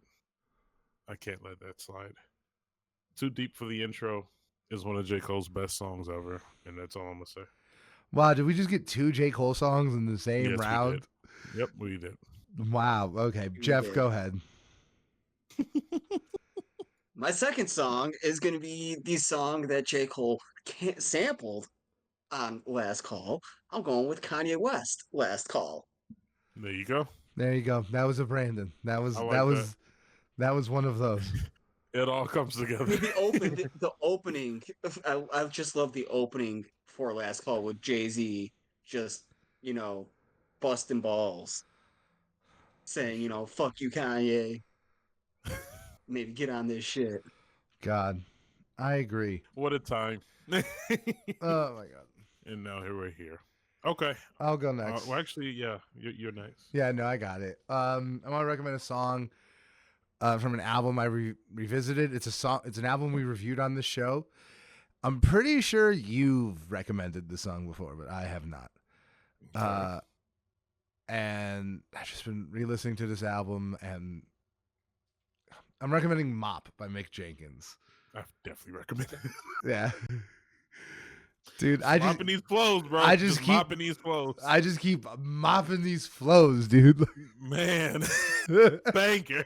I can't let that slide. Too Deep for the Intro is one of J. Cole's best songs ever, and that's all I'm gonna say. Wow, did we just get 2 J. Cole songs in the same Yes, we round? did. Yep, we did. Wow. Okay, We Jeff, did. go ahead. My second song is going to be the song that J. Cole sampled on Last Call. I'm going with Kanye West, Last Call. There you go. There you go. That was a Brandon. That was I like that was one of those. It all comes I together. mean, the opening. I just love the opening for Last Call with Jay-Z just, busting balls, saying, fuck you, Kanye. Maybe get on this shit. God, I agree. What a time. Oh my God. And now here we're here. Okay. I'll go next. Well, actually, yeah, you're next. Yeah, no, I got it. I want to recommend a song from an album I revisited. It's a song. It's an album we reviewed on this show. I'm pretty sure you've recommended the song before, but I have not. Okay. And I've just been re-listening to this album, and I'm recommending "Mop" by Mick Jenkins. I definitely recommend it. Yeah, dude, I just mopping these flows, bro. I just keep mopping these flows. I just keep mopping these flows, dude. Man, banker.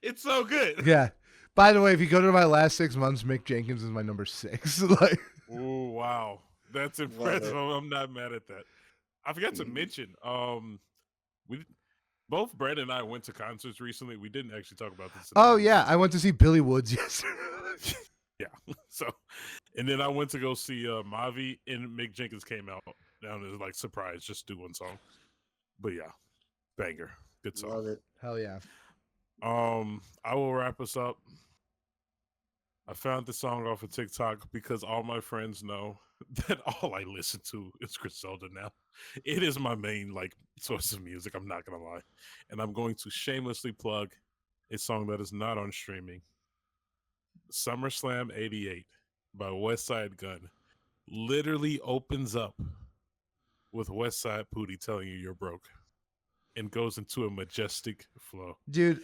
It's so good. Yeah. By the way, if you go to my last 6 months, Mick Jenkins is my number 6. Like, Oh wow, that's impressive. I'm not mad at that. I forgot to mention, we both Brad and I went to concerts recently. We didn't actually talk about this. oh yeah, I went to see Billy Woods yesterday. Yeah. So, and then I went to go see Mavi, and Mick Jenkins came out down as like surprise, just do one song. But yeah, banger, good song. Love it. Hell yeah. I will wrap us up. I found the song off of TikTok because all my friends know that all I listen to is Griselda now. It is my main like source of music. I'm not gonna lie, and I'm going to shamelessly plug a song that is not on streaming. SummerSlam '88 by West Side Gun literally opens up with West Side Pootie telling you you're broke and goes into a majestic flow. Dude,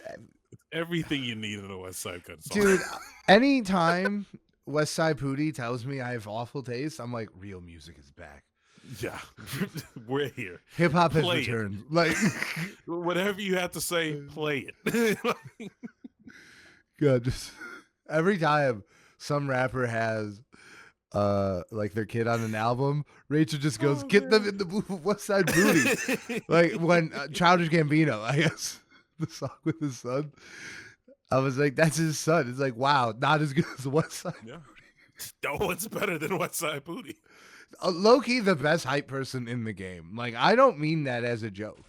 It's everything you need in a West Side Gun song. dude, anytime West Side Pootie tells me I have awful taste, I'm like, real music is back. Yeah, we're here. Hip hop has Play it. returned. Like, Whatever you have to say, play it. God, just every time some rapper has like their kid on an album, Rachel just goes, "Get them in the booth of West Side Booty." Like when Childish Gambino, I guess, the song with his son. I was like, "That's his son." It's like, wow, not as good as West Side. Yeah, no one's better than West Side Booty. Low key, the best hype person in the game. Like, I don't mean that as a joke.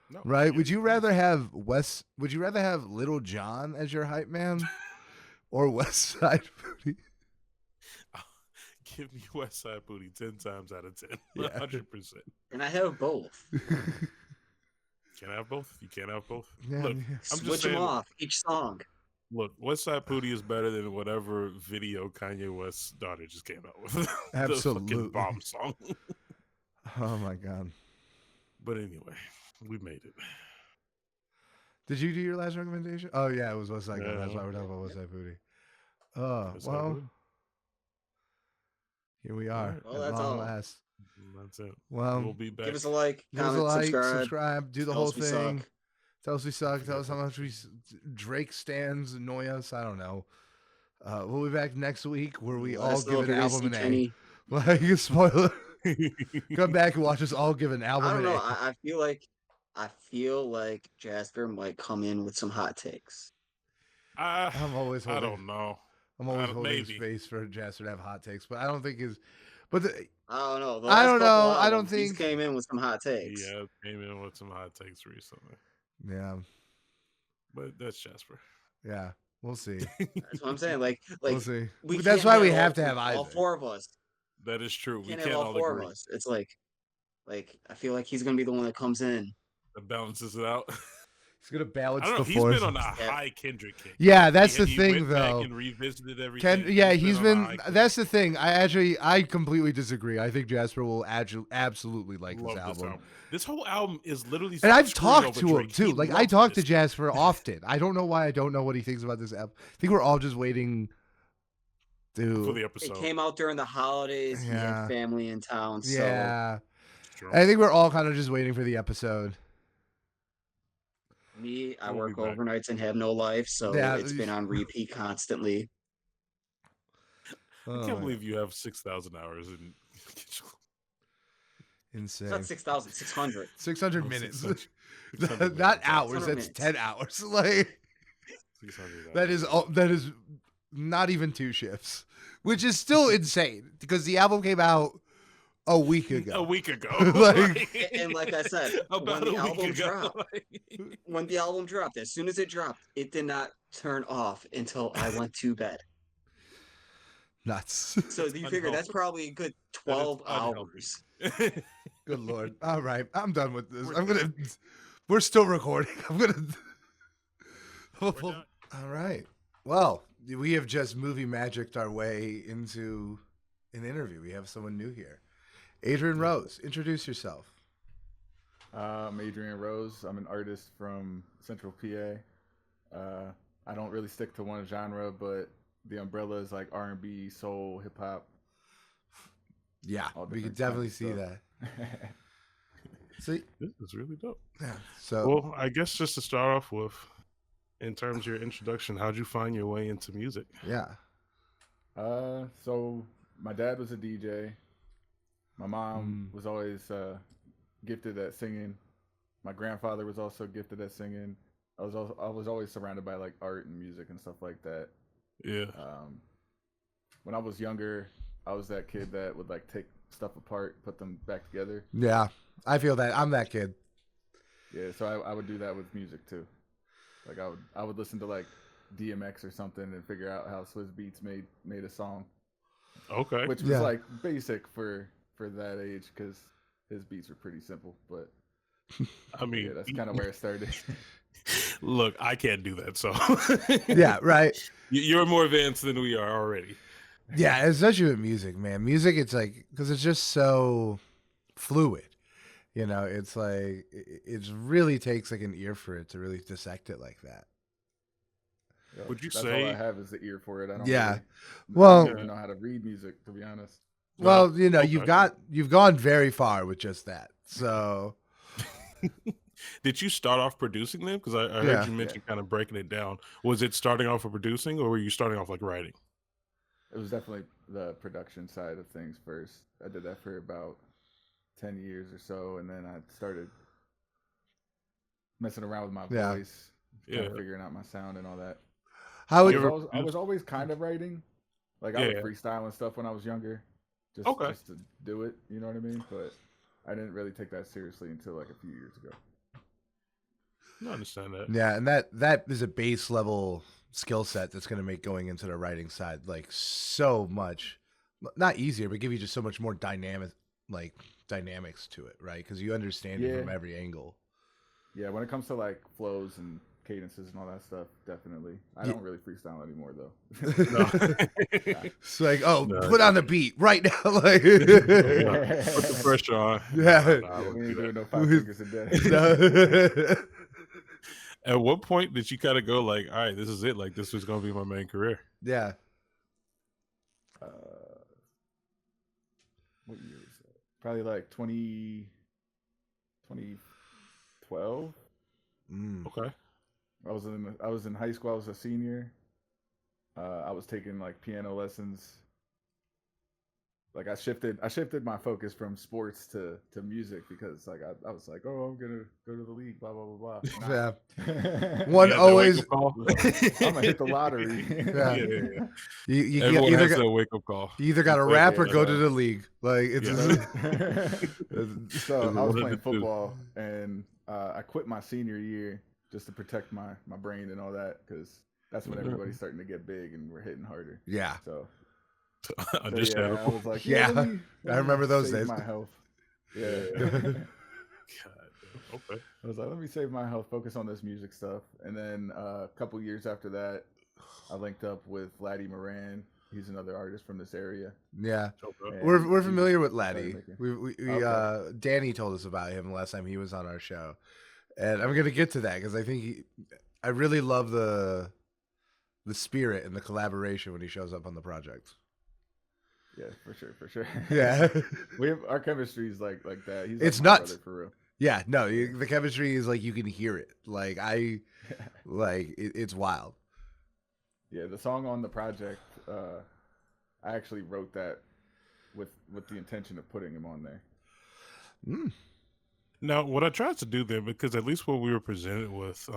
No, Right? Would you rather have Would you rather have Little John as your hype man, or West Side Booty? Give me West Side Booty 10 times out of 10. Yeah. 100%. And I have both. Can't have both. You can't have both. Yeah, Look, yeah. I'm Switch just them saying. off each song. Look, West Side Booty is better than whatever video Kanye West's daughter just came out with. The Absolutely. fucking bomb song. Oh my god! But anyway, we made it. Did you do your last recommendation? Oh yeah, it was West Side Gun. That's Yeah. why we're talking about West Side Booty. Oh West Side well, Booty. here we are Alright. Well, at that's long all. last. That's it. Well, We'll be back. Give us a like, give us a comment, like, subscribe. do the Tell whole us we thing. suck. Tell us we suck. Tell us how much Drake stands annoy us. I don't know. We'll be back next week where we Let all us know give if an you're gonna album see an A. Kenny. Like, spoiler. Come back and watch us all give an I album don't an know. A. I feel like Jasper might come in with some hot takes. I'm always I holding. don't know. I'm always don't- holding maybe. space for Jasper to have hot takes, but I don't think his. But I don't know. The I last don't couple know. I don't albums, he's think- came in with some hot takes. Yeah, came in with some hot takes recently. yeah, But that's Jasper. yeah, we'll see. That's what I'm saying. Like We'll see. we That's can't why we all- have to have all Isaac. four of us. That is true. We We can't can't have all all four agree. of us. It's like I feel like he's gonna be the one that comes in. That balances it out. He's gonna balance I don't know. the He's force. been on a high Kendrick kick. Yeah, that's the He thing, went back though. and revisited everything. He's on a been. high kick. That's the thing. I completely disagree. I think Jasper will absolutely like Love this album. This whole album is literally. And I've screwing talked over to him Drake. too. He Like I loves talk to this. Jasper often. I don't know why I don't know what he thinks about this album. I think we're all just waiting for the It episode. came out during the holidays. He had Yeah. family in town, so Yeah. Sure. I think we're all kind of just waiting for the episode. me, I We'll be work back. overnights and have no life, so Yeah. it's been on repeat constantly. I Oh, can't believe you have 6,000 hours in. It's insane. not 6,000, 600. 600 Oh, minutes. 600 Not minutes. hours. 600 That's minutes. 10 hours. Like 600 that is hours. that is not even 2 shifts, which is still insane because the album came out a week ago. A week ago. Like- And like I said, about when a the week album ago. dropped, as soon as it dropped, it did not turn off until I went to bed. Nuts. So you figure that's unhealthy. probably a good That is 12 unhealthy. hours. Good Lord. All right. I'm done with this. We're still recording. We're done. All right. Well, we have just movie magicked our way into an interview. We have someone new here. Adrian Rose, introduce yourself. I'm Adrian Rose. I'm an artist from Central PA. I don't really stick to one genre, but the umbrella is like R&B, soul, hip hop. Yeah, All we could different definitely kinds see of that. stuff. See, This is really dope. yeah. So, Well, I guess just to start off with, in terms of your introduction, how'd you find your way into music? yeah. So my dad was a DJ. My mom was always gifted at singing. My grandfather was also gifted at singing. I was always surrounded by like art and music and stuff like that. Yeah. When I was younger, I was that kid that would like take stuff apart, put them back together. Yeah. I feel that. I'm that kid. Yeah, so I would do that with music too. Like I would listen to like DMX or something and figure out how Swizz Beatz made a song, Okay. which was Yeah. like basic for that age because his beats were pretty simple. But I mean, yeah, that's kind of where it started. look, I can't do that. So Yeah, right. You're more advanced than we are already. Yeah, especially with music, man. Music, it's like, because it's just so fluid. You know, it's like, it really takes like an ear for it to really dissect it like that. Would you That's say- all I have is the ear for it? I don't. Yeah. Really, Well- I don't even know how to read music, to be honest. Well, you know, Okay. you've gone very far with just that. So, Did you start off producing them? Because I heard Yeah. you mention kind of breaking it down. Was it starting off with producing, or were you starting off like writing? It was definitely the production side of things first. I did that for about 10 years or so, and then I started messing around with my Yeah. voice, kind Yeah. of figuring out my sound and all that. how would You ever- I was always kind of writing. Like I Yeah, would yeah. freestyle and stuff when I was younger, just Okay. just to do it. You know what I mean? But I didn't really take that seriously until like a few years ago. I understand that. Yeah, and that is a base level skill set that's going to make going into the writing side like so much not easier, but give you just so much more dynamics to it, right? Because you understand it Yeah. from every angle. Yeah, when it comes to like flows and cadences and all that stuff, definitely. I Yeah. don't really freestyle anymore though. It's like, oh, No, put on the beat right now, like, Put the pressure on. Yeah. Nah, I Yeah, wouldn't we do ain't doing that. no 5 fingers a day. No. At what point did you kind of go like, all right, this is it? Like, this was going to be my main career? Yeah, What year was that? Probably like 2012. Okay. I was in high school. I was a senior. I was taking like piano lessons. Like I shifted my focus from sports to music because like I was like, oh, I'm gonna go to the league, blah blah blah blah. yeah. Nah. One You had that always, wake-up call? I'm gonna hit the lottery. Yeah. Yeah. you Everyone either has got, that wake-up call. you either got to Wake rap up, or go yeah. to the league. Like it's So It's I was one of playing the two. football and I quit my senior year just to protect my brain and all that because that's when everybody's starting to get big and we're hitting harder. yeah, So yeah, I Understandable. was like, Yeah, let me I remember those save days. My health. Yeah. God, okay. I was like, let me save my health, focus on this music stuff. And then a couple years after that, I linked up with Laddie Moran. He's another artist from this area. yeah. Okay. and We're he familiar with started Laddie. making- We Okay. Danny told us about him last time he was on our show, and I'm gonna get to that because I think I really love the spirit and the collaboration when he shows up on the project. Yeah, for sure. Yeah. Our chemistry is like that. He's It's like my nuts. brother for real. Yeah, no, the chemistry is like you can hear it. It's wild. Yeah, the song on the project, I actually wrote that with the intention of putting him on there. Mm. Now, what I tried to do there, because at least what we were presented with,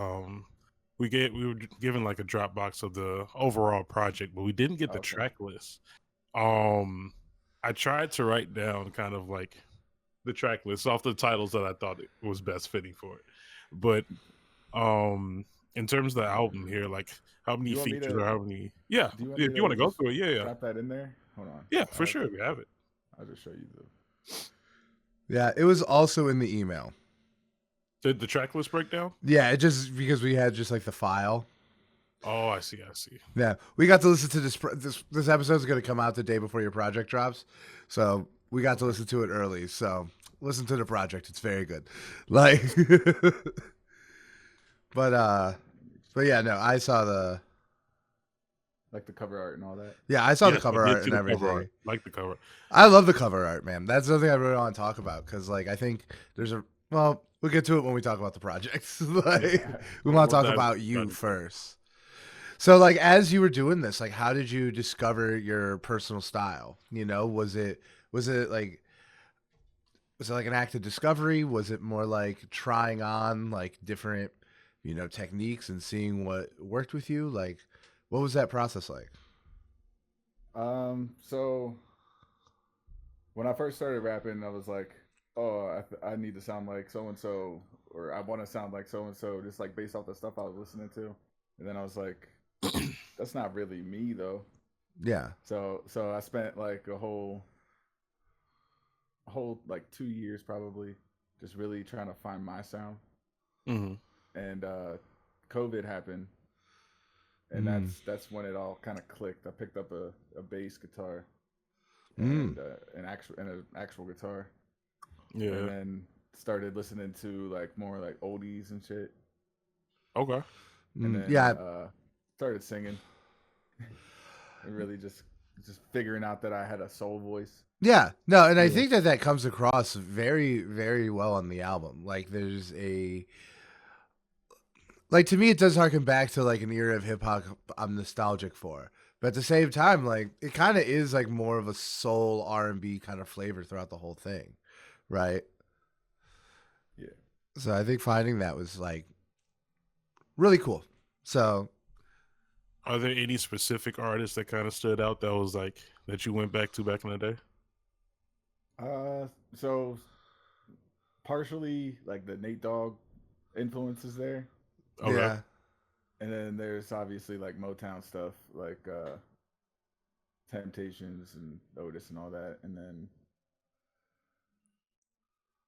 we were given like a Dropbox of the overall project, but we didn't get the Okay. track list. I tried to write down kind of like the track list off the titles that I thought it was best fitting for it. But in terms of the album here, like how many Do you want me features to- or how many? Yeah, Do you want if me you want to go just through it, yeah. drop that in there? Hold on. Yeah, for sure, we have it. I'll just show you the. Yeah, it was also in the email. Did the track list breakdown? Yeah, it just because we had just like the file. Oh, I see. Yeah, we got to listen to this episode is going to come out the day before your project drops, so we got to listen to it early. So listen to the project; it's very good. Like, but yeah, no, I saw the cover art and all that. Yeah, I saw the Yes, cover I did art see and the cover everything. art. Like the cover. I love the cover art, man. That's something I really want to talk about because, like, I think we'll get to it when we talk about the projects. Like, we want to talk about you first. So, like, as you were doing this, like, how did you discover your personal style? You know, was it like an act of discovery? Was it more like trying on like different, techniques and seeing what worked with you? Like, what was that process like? So when I first started rapping, I was like, oh, I need to sound like so and so, or I want to sound like so and so, just like based off the stuff I was listening to. And then I was like, that's not really me though. Yeah. So I spent like a whole like 2 years probably just really trying to find my sound. Mm-hmm. And COVID happened, and that's when it all kind of clicked. I picked up a bass guitar and an actual guitar. Yeah. And then started listening to like more like oldies and shit. Okay. And then started singing. And really just figuring out that I had a soul voice. Yeah. No, and I think that comes across very, very well on the album. Like, there's to me, it does harken back to like an era of hip hop I'm nostalgic for. But at the same time, like, it kind of is like more of a soul R&B kind of flavor throughout the whole thing, right? Yeah. So I think finding that was like really cool. So, are there any specific artists that kind of stood out that was like that you went back to back in the day? So partially like the Nate Dogg influences there. Okay. yeah. And then there's obviously like Motown stuff, like Temptations and Otis and all that, and then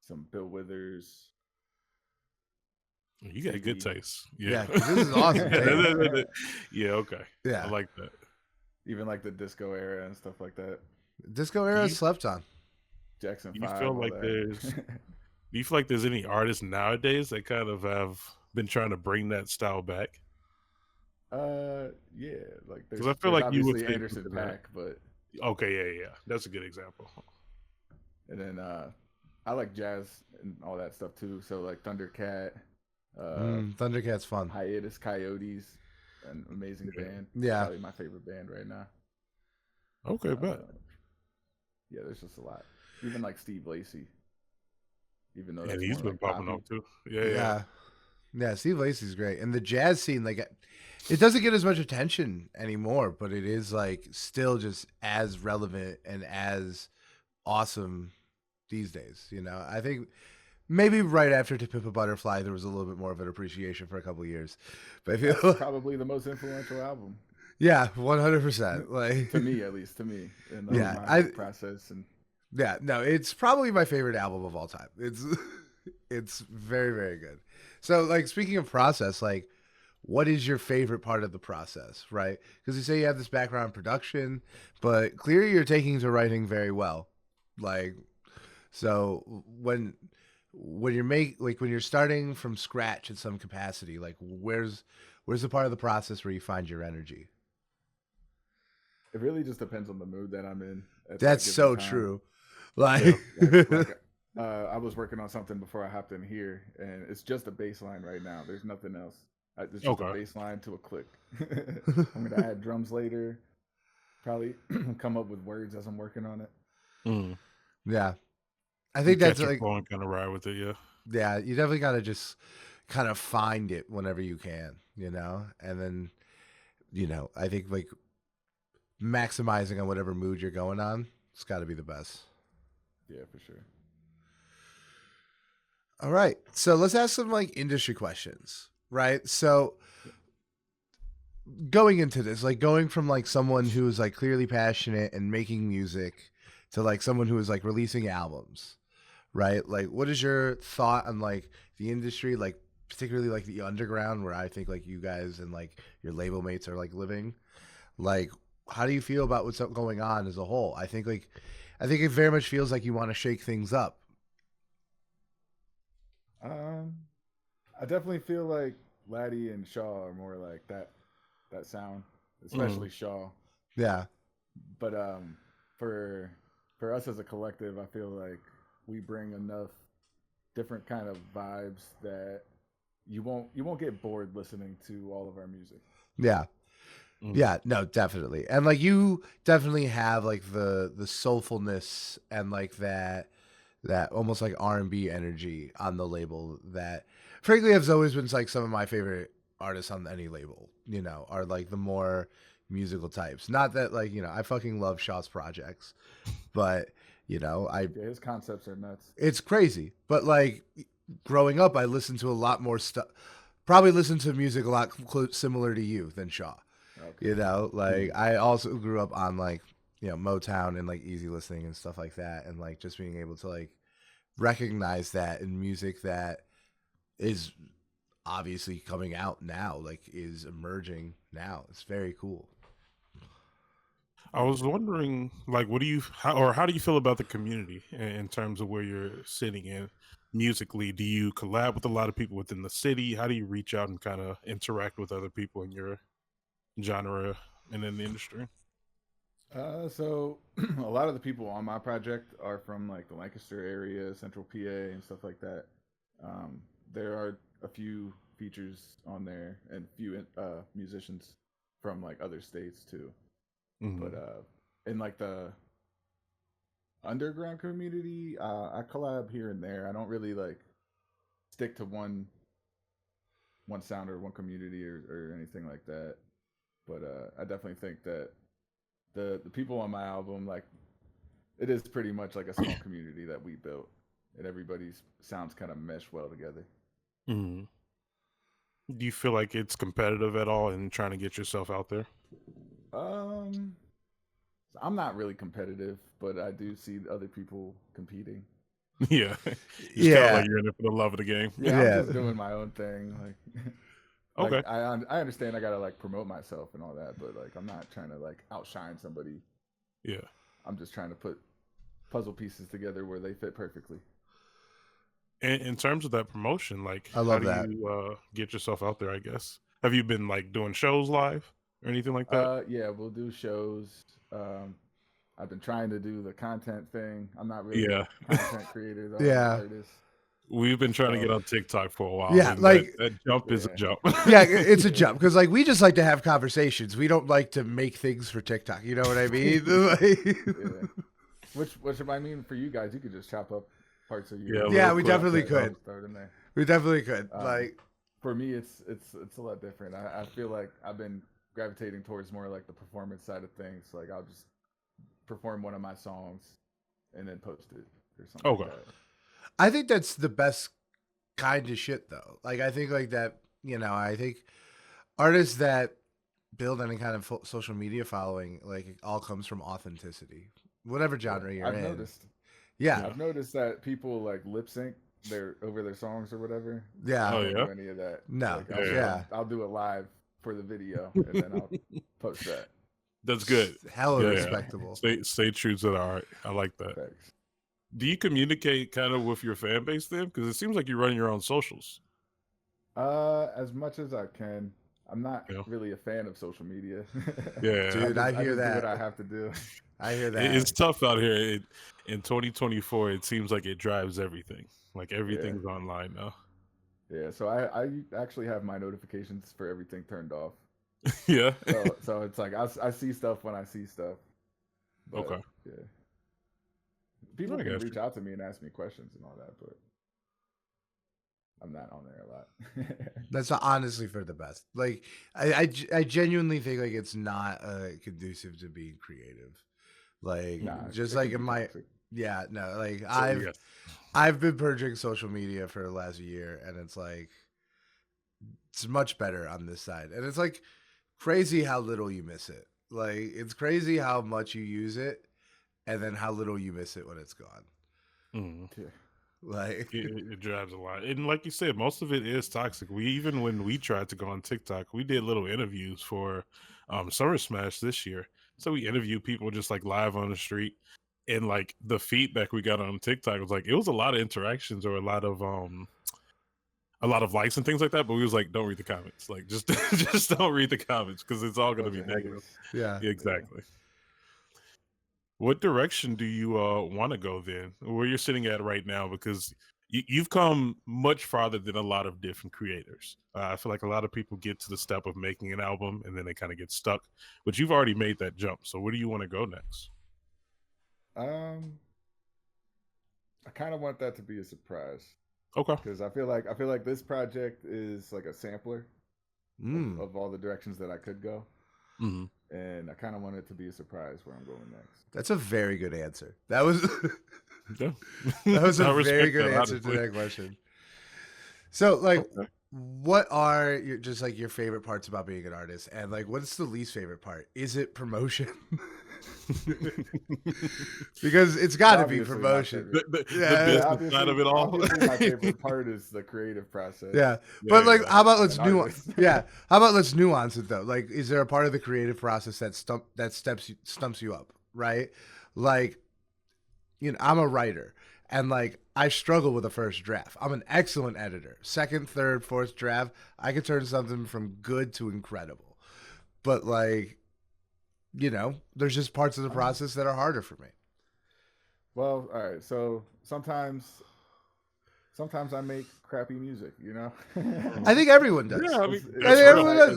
some Bill Withers. You got good taste. Yeah, this is awesome. Yeah, okay. Yeah. I like that. Even like the disco era and stuff like that. Disco era slept on. Jackson Do you 5. feel like do you feel like there's any artists nowadays that kind of have been trying to bring that style back? Yeah, like because I feel like you would obviously say Anderson .Paak, but okay, yeah, that's a good example. And then I like jazz and all that stuff too. So like Thundercat, Thundercat's fun. Hiatus Coyotes, an amazing band. Yeah, probably my favorite band right now. Okay, bet. Yeah, there's just a lot. Even like Steve Lacy. Even though and he's been popping up too. Yeah. Steve Lacy's great, and the jazz scene, like, it doesn't get as much attention anymore, but it is like still just as relevant and as awesome these days. I think maybe right after To Pimp a Butterfly, there was a little bit more of an appreciation for a couple of years, but I feel that's probably the most influential album. Yeah, 100%. Like, to me, at least to me, in the process and. Yeah, no, it's probably my favorite album of all time. It's very, very good. So, like, speaking of process, like, what is your favorite part of the process, right? Because you say you have this background in production, but clearly you're taking to writing very well. Like, so when you're starting from scratch in some capacity, like, where's the part of the process where you find your energy? it really just depends on the mood that I'm in. At that That's given so time. true. Like, I was working on something before I hopped in here, and it's just a bass line right now. There's nothing else. It's just a Okay. bass line to a click. I'm gonna add drums later. Probably come up with words as I'm working on it. Mm. yeah, I You think that's catch a like, flow and kind of ride with it. Yeah. yeah, you definitely got to just kind of find it whenever you can, and then, I think like maximizing on whatever mood you're going on, it's got to be the best. Yeah, for sure. All right. So let's ask some like industry questions, right? So going into this, like going from like someone who is like clearly passionate and making music to like someone who is like releasing albums, right? Like what is your thought on like the industry, like particularly like the underground where I think like you guys and like your label mates are like living? Like how do you feel about what's going on as a whole? I think it very much feels like you want to shake things up. I definitely feel like Laddie and Shaw are more like that sound, especially Shaw. Yeah. But for us as a collective, I feel like we bring enough different kind of vibes that you won't get bored listening to all of our music. Yeah. Yeah, no, definitely. And like you definitely have like the soulfulness and like that almost like R&B energy on the label that frankly has always been like some of my favorite artists on any label, are like the more musical types. Not that like, I fucking love Shaw's projects, but His concepts are nuts. it's crazy. But like growing up, I listened to a lot more stuff, probably listened to music a lot similar to you than Shaw. Okay. Like I also grew up on like, Motown and like easy listening and stuff like that. And like just being able to like recognize that in music that is obviously coming out now, like is emerging now. It's very cool. I was wondering, like, how do you feel about the community in terms of where you're sitting in musically? Do you collab with a lot of people within the city? How do you reach out and kind of interact with other people in your genre and in the industry? So a lot of the people on my project are from like the Lancaster area, Central PA, and stuff like that. There are a few features on there and few musicians from like other states too. Mhm. But in like the underground community, I collab here and there. I don't really like stick to one sound or one community or anything like that. But I definitely think that the people on my album, like, it is pretty much like a small community that we built, and everybody's sounds kind of mesh well together. Mhm. Do you feel like it's competitive at all in trying to get yourself out there? I'm not really competitive, but I do see other people competing. Yeah. You just kind of like you're in it for the love of the game. Yeah, I'm Yeah. just doing my own thing. Like, Okay. I understand I gotta like promote myself and all that, but like I'm not trying to like outshine somebody. Yeah. I'm just trying to put puzzle pieces together where they fit perfectly. And in terms of that promotion, like, I love how do that. you get yourself out there, I guess? Have you been like doing shows live or anything like that? Yeah, we'll do shows. I've been trying to do the content thing. I'm not really Yeah. a content creator though. Yeah. I'm an artist. We've been trying to get So- on TikTok for a while. Yeah, and like- that jump is a Yeah. jump. Yeah, it's a jump because like we just like to have conversations. We don't like to make things for TikTok. You know what I mean? Yeah. Which I mean, for you guys, you could just chop up parts of your. Yeah, we little definitely content, could. Start in there. We definitely could. Um, Like, For me, it's a lot different. I feel like I've been gravitating towards more like the performance side of things. Like I'll just perform one of my songs and then post it or something. Okay. Like that. I think that's the best kind of shit though. Like I think like that, I think artists that build any kind of social media following, like it all comes from authenticity. Whatever genre you're I've in. noticed. Yeah. I've noticed that people like lip sync over their songs or whatever. Yeah. I Oh, don't yeah? do any of that. No. Like, Yeah. I'll do it live for the video and then I'll post that. That's good. Hella Yeah. respectable. Stay true to the art. I like that. Thanks. Do you communicate kind of with your fan base then? Because it seems like you run your own socials. As much as I can. I'm not Yeah. really a fan of social media. Yeah. Dude, I hear just do what that. I have to do. I hear that. It's tough out here. In 2024, it seems like it drives everything. Like everything's online now. Yeah, so I actually have my notifications for everything turned off. Yeah. So it's like I see stuff when I see stuff. But, Okay. Yeah. People I can got reach you. out to me and ask me questions and all that, but I'm not on there a lot. That's honestly for the best. Like, I genuinely think like it's not conducive to being creative. Like, Nah, just it like can in be my, toxic. yeah, no, like So, yes. I've been purging social media for the last year, and it's like it's much better on this side, and it's like crazy how little you miss it. Like, it's crazy how much you use it, and then how little you miss it when it's gone. Mhm. Yeah. Like, It drives a lot, and like you said, most of it is toxic. Even when we tried to go on TikTok, we did little interviews for Summer Smash this year. So we interviewed people just like live on the street, and like the feedback we got on TikTok was like it was a lot of interactions or a lot of likes and things like that. But we was like, don't read the comments, like just just don't read the comments because it's all going to Bunch be of negative. haters. yeah. Exactly. What direction do you want to go then? Where you're sitting at right now? Because you've come much farther than a lot of different creators. I feel like a lot of people get to the step of making an album and then they kind of get stuck. But you've already made that jump. So where do you want to go next? I kind of want that to be a surprise Okay. because I feel like this project is like a sampler Mm. of all the directions that I could go, Hmm. and I kind of want it to be a surprise where I'm going next. That's a very good answer. That was Yeah. that was I a very respect good that, answer to honestly. that question. So, like, Okay. what are just like your favorite parts about being an artist, and like, what's the least favorite part? Is it promotion? Because it's got to be Obviously, my promotion. favorite. The Yeah, business side of it all. Obviously, my favorite part is the creative process. yeah. Yeah, But like, yeah. how about I'm let's an nuance? artist. Yeah, how about let's nuance it though? Like, is there a part of the creative process that stumps you up? Right? Like, I'm a writer, and like I struggle with a first draft. I'm an excellent editor. Second, third, fourth draft, I could turn something from good to incredible. But like, there's just parts of the process that are harder for me. Well, all right. So sometimes I make crappy music. I think everyone does. Yeah, I mean, It's, I that's think real. everyone does.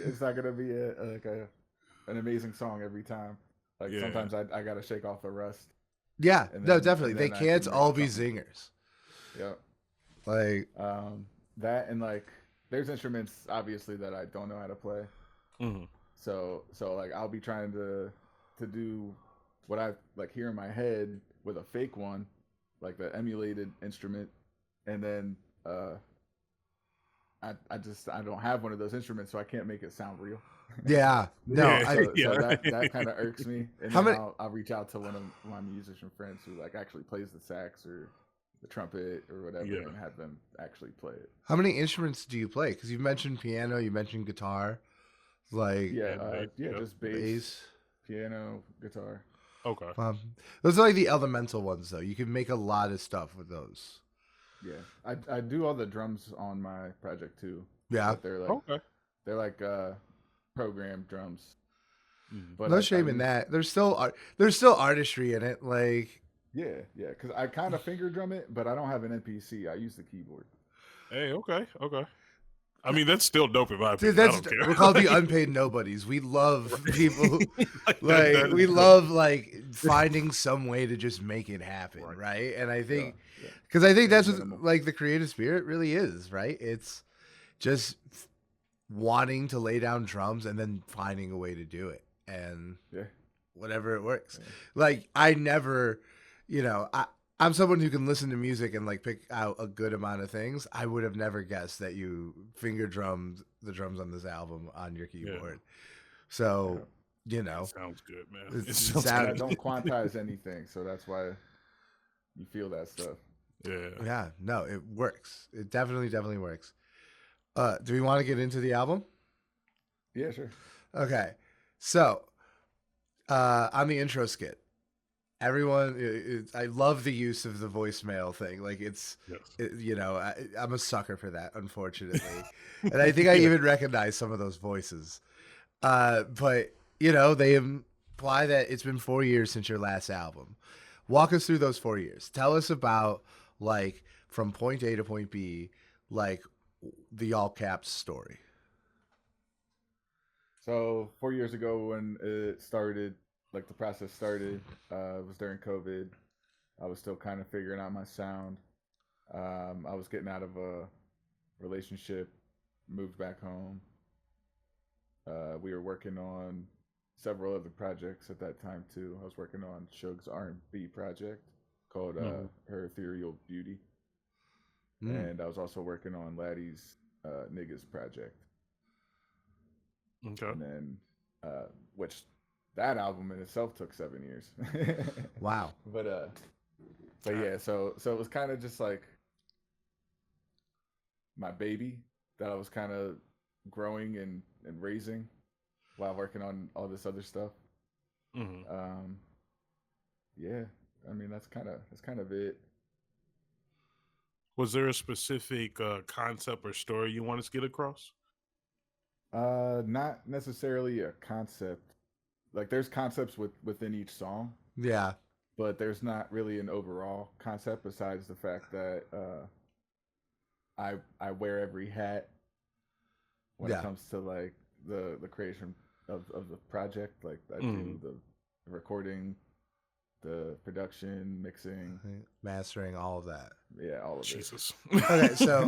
it's not Like, gonna be an amazing song every time. Like Yeah. sometimes I gotta shake off the rust. yeah, And no, then- definitely. and They then I can't can all make be something. zingers. Yep. Like, That and like there's instruments obviously that I don't know how to play. Mhm. So like I'll be trying to do what I like hear in my head with a fake one, like the emulated instrument, and then I don't have one of those instruments, so I can't make it sound real. yeah, no, Yeah. So that kind of irks me, and How then many- I'll reach out to one of my musician friends who like actually plays the sax or the trumpet or whatever, Yeah. and have them actually play it. how many instruments do you play? Because you've mentioned piano, you mentioned guitar, like Yeah, bass, yeah. just bass, bass. piano, guitar. Okay. Those are like the elemental ones, though. You can make a lot of stuff with those. Yeah, I do all the drums on my project too. Yeah, But Okay. they're like programmed drums. Mhm. But no I shame in use- that. There's still artistry in it. Like, Yeah, because I kind of finger drum it, but I don't have an NPC. I use the keyboard. Hey, okay. I mean, that's still dope in my dude, opinion. I don't care. we're called the unpaid nobodies. We love people. Like, Like, that we is dope. love like finding some way to just make it happen, right? And I think Yeah. because I think that's what Minimal. like the creative spirit really is, right? It's just wanting to lay down drums and then finding a way to do it, and Yeah. whatever it works. Yeah. Like, I never, I'm someone who can listen to music and like pick out a good amount of things. I would have never guessed that you finger drummed the drums on this album on your keyboard. So, That sounds good, man. It's- It sounds sound- I good. don't quantize anything, so that's why you feel that stuff. Yeah. yeah, no, it works. It definitely works. Do we want to get into the album? Yeah, sure. Okay. So, on the intro skit, everyone, I love the use of the voicemail thing. Like Yes. I'm a sucker for that, unfortunately. And I think I Yeah. even recognize some of those voices. But they imply that it's been 4 years since your last album. Walk us through those 4 years. Tell us about, like, from point A to point B, like the all caps story. So 4 years ago, when it started, like the process started, it was during COVID. I was still kind of figuring out my sound. I was getting out of a relationship, moved back home. We were working on several other projects at that time too. I was working on Suge's R&B project called Her Ethereal Beauty, and I was also working on Laddie's Niggas project. Okay. And then, which that album in itself took 7 years. Wow. But yeah, so it was kind of just like my baby that I was kind of growing and raising while working on all this other stuff. Mm-hmm. Yeah, I mean that's kind of it. Was there a specific concept or story you wanted to get across? Not necessarily a concept. Like there's concepts within each song, Yeah. but there's not really an overall concept besides the fact that I wear every hat when it comes to like the creation of the project. Like I do the recording, the production, mixing, mastering, all of that. Yeah, all of Jesus. it. Okay, so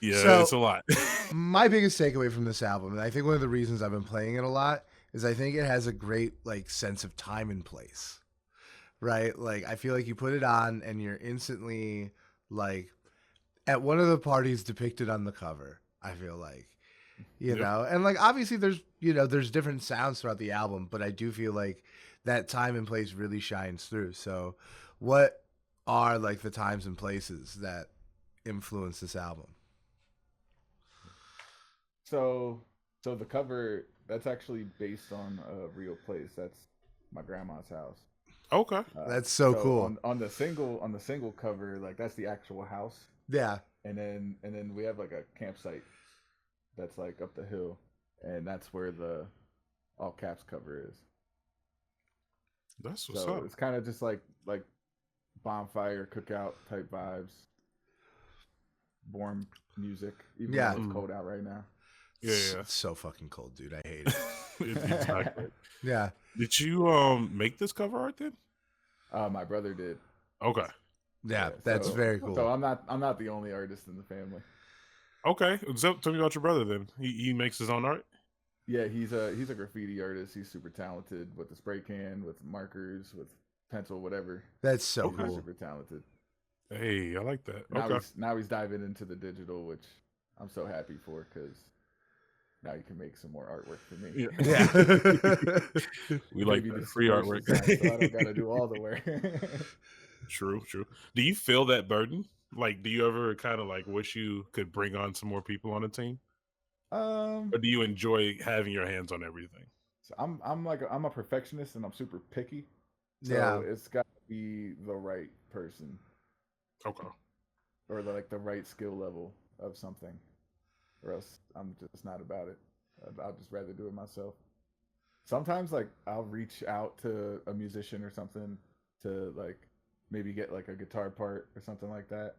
yeah, it's a lot. My biggest takeaway from this album, and I think one of the reasons I've been playing it a lot, is I think it has a great like sense of time and place. Right? Like I feel like you put it on and you're instantly like at one of the parties depicted on the cover. I feel like, and like obviously there's different sounds throughout the album, but I do feel like that time and place really shines through. So what are like the times and places that influence this album? So the cover, that's actually based on a real place. That's my grandma's house. Okay. That's so cool. On the single cover, like that's the actual house. Yeah. And then we have like a campsite that's like up the hill, and that's where the all caps cover is. That's what's up. It's kind of just like bonfire cookout type vibes, warm music, even though it's cold out right now. Yeah, It's so fucking cold, dude. I hate it. Exactly. Yeah. Did you make this cover art then? My brother did. Okay. Yeah, that's very cool. So I'm not the only artist in the family. Okay. So tell me about your brother then. He makes his own art? Yeah, he's a graffiti artist. He's super talented with the spray can, with markers, with pencil, whatever. That's so cool. Super talented. Hey, I like that. Now he's diving into the digital, which I'm so happy for because now you can make some more artwork for me. Yeah. We like free artwork. So I don't gotta do all the work. True. Do you feel that burden? Like, do you ever kind of like wish you could bring on some more people on the team? Or do you enjoy having your hands on everything? So I'm a perfectionist and I'm super picky. So it's got to be the right person. Okay. Or the right skill level of something, or else I'm just not about it. I'll just rather do it myself. Sometimes like I'll reach out to a musician or something to like maybe get like a guitar part or something like that.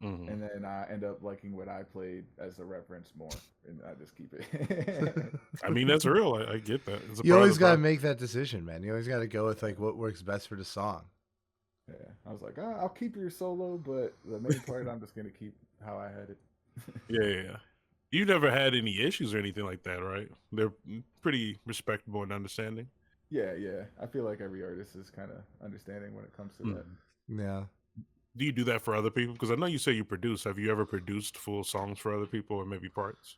Mm-hmm. And then I end up liking what I played as a reference more, and I just keep it. I mean, that's real. I get that. You always got to make that decision, man. You always got to go with like what works best for the song. Yeah, I was like, I'll keep your solo, but the main part I'm just gonna keep how I had it. Yeah. You never had any issues or anything like that, right? They're pretty respectable and understanding. Yeah. I feel like every artist is kind of understanding when it comes to that. Yeah. Do you do that for other people? Because I know you say you produce. Have you ever produced full songs for other people or maybe parts?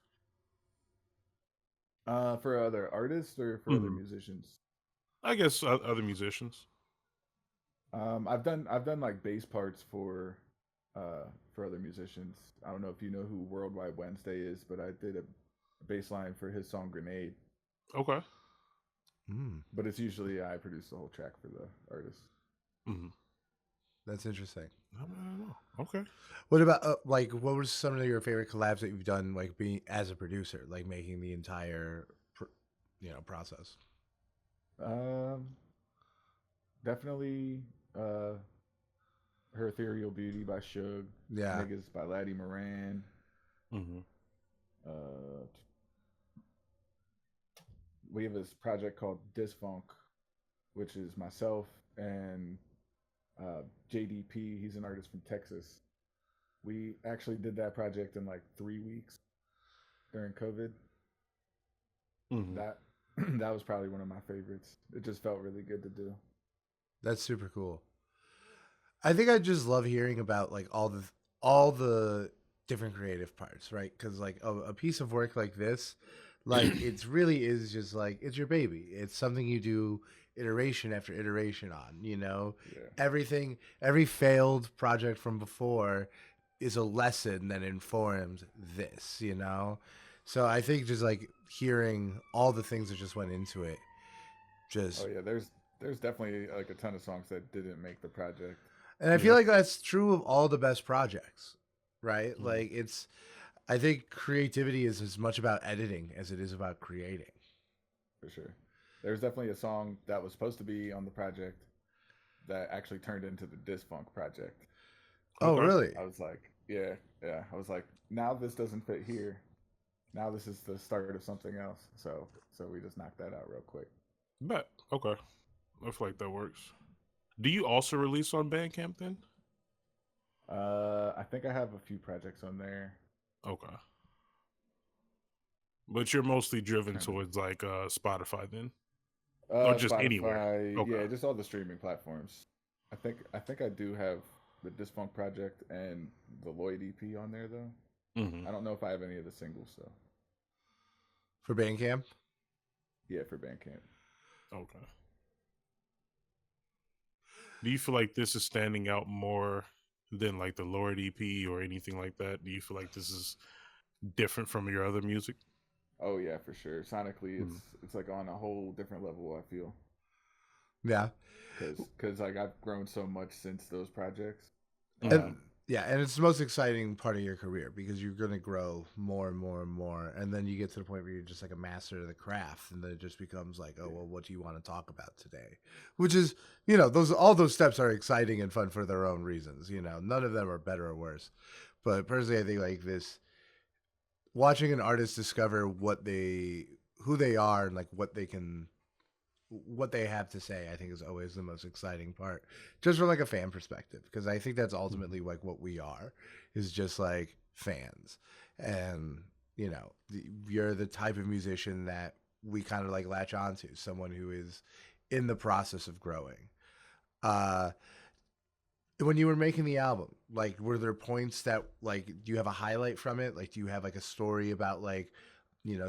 For other artists or for other musicians? I guess other musicians. I've done like bass parts for other musicians. I don't know if you know who Worldwide Wednesday is, but I did a bass line for his song Grenade. Okay. Mm, but it's usually I produce the whole track for the artist. Mm-hmm. that's interesting. I don't know. Okay. What about like what were some of your favorite collabs that you've done, like being as a producer, like making the entire, process? Um, definitely Her Ethereal Beauty by Suge, Yeah. Niggas by Laddie Moran. Mm-hmm. Uh, we have this project called Disfunk, which is myself and JDP. He's an artist from Texas. We actually did that project in like 3 weeks during COVID. Mm-hmm. That that was probably one of my favorites. It just felt really good to do. That's super cool. I think I just love hearing about like all the different creative parts, right? Because like a piece of work like this, like it's really is just like it's your baby. It's something you do iteration after iteration on. Yeah, Every failed project from before is a lesson that informed this. So I think just like hearing all the things that just went into it, oh just yeah. There's definitely like a ton of songs that didn't make the project. and I feel Yeah. like that's true of all the best projects, right? Mhm. Like I think creativity is as much about editing as it is about creating. For sure. There's definitely a song that was supposed to be on the project that actually turned into the Disfunk project. Oh, Okay. really? I was like, yeah, yeah. I was like, now this doesn't fit here. Now this is the start of something else. So we just knocked that out real quick. Bet. Okay. I feel like that works. Do you also release on Bandcamp then? I think I have a few projects on there. Okay. But you're mostly driven Trying to towards like Spotify then? Or just anywhere? Spotify, Okay. yeah, just all the streaming platforms. I think I do have the Disfunk project and the Lloyd EP on there though. Mm-hmm. I don't know if I have any of the singles though. For Bandcamp? Yeah, for Bandcamp. Okay. Do you feel like this is standing out more than like the Lord EP or anything like that? Do you feel like this is different from your other music? Oh yeah, for sure. Sonically, Mm. it's like on a whole different level. I feel Yeah. because like I've grown so much since those projects. Mhm. And yeah, and it's the most exciting part of your career because you're going to grow more and more and more. And then you get to the point where you're just like a master of the craft. And then it just becomes like, oh, well, what do you want to talk about today? Which is, all those steps are exciting and fun for their own reasons. None of them are better or worse. But personally, I think like this, watching an artist discover who they are and like what they have to say, I think is always the most exciting part, just from like a fan perspective, because I think that's ultimately like what we are, is just like fans, and you're the type of musician that we kind of like latch onto, someone who is in the process of growing. Uh, when you were making the album, like, were there points that like, do you have a highlight from it? Like, do you have like a story about like,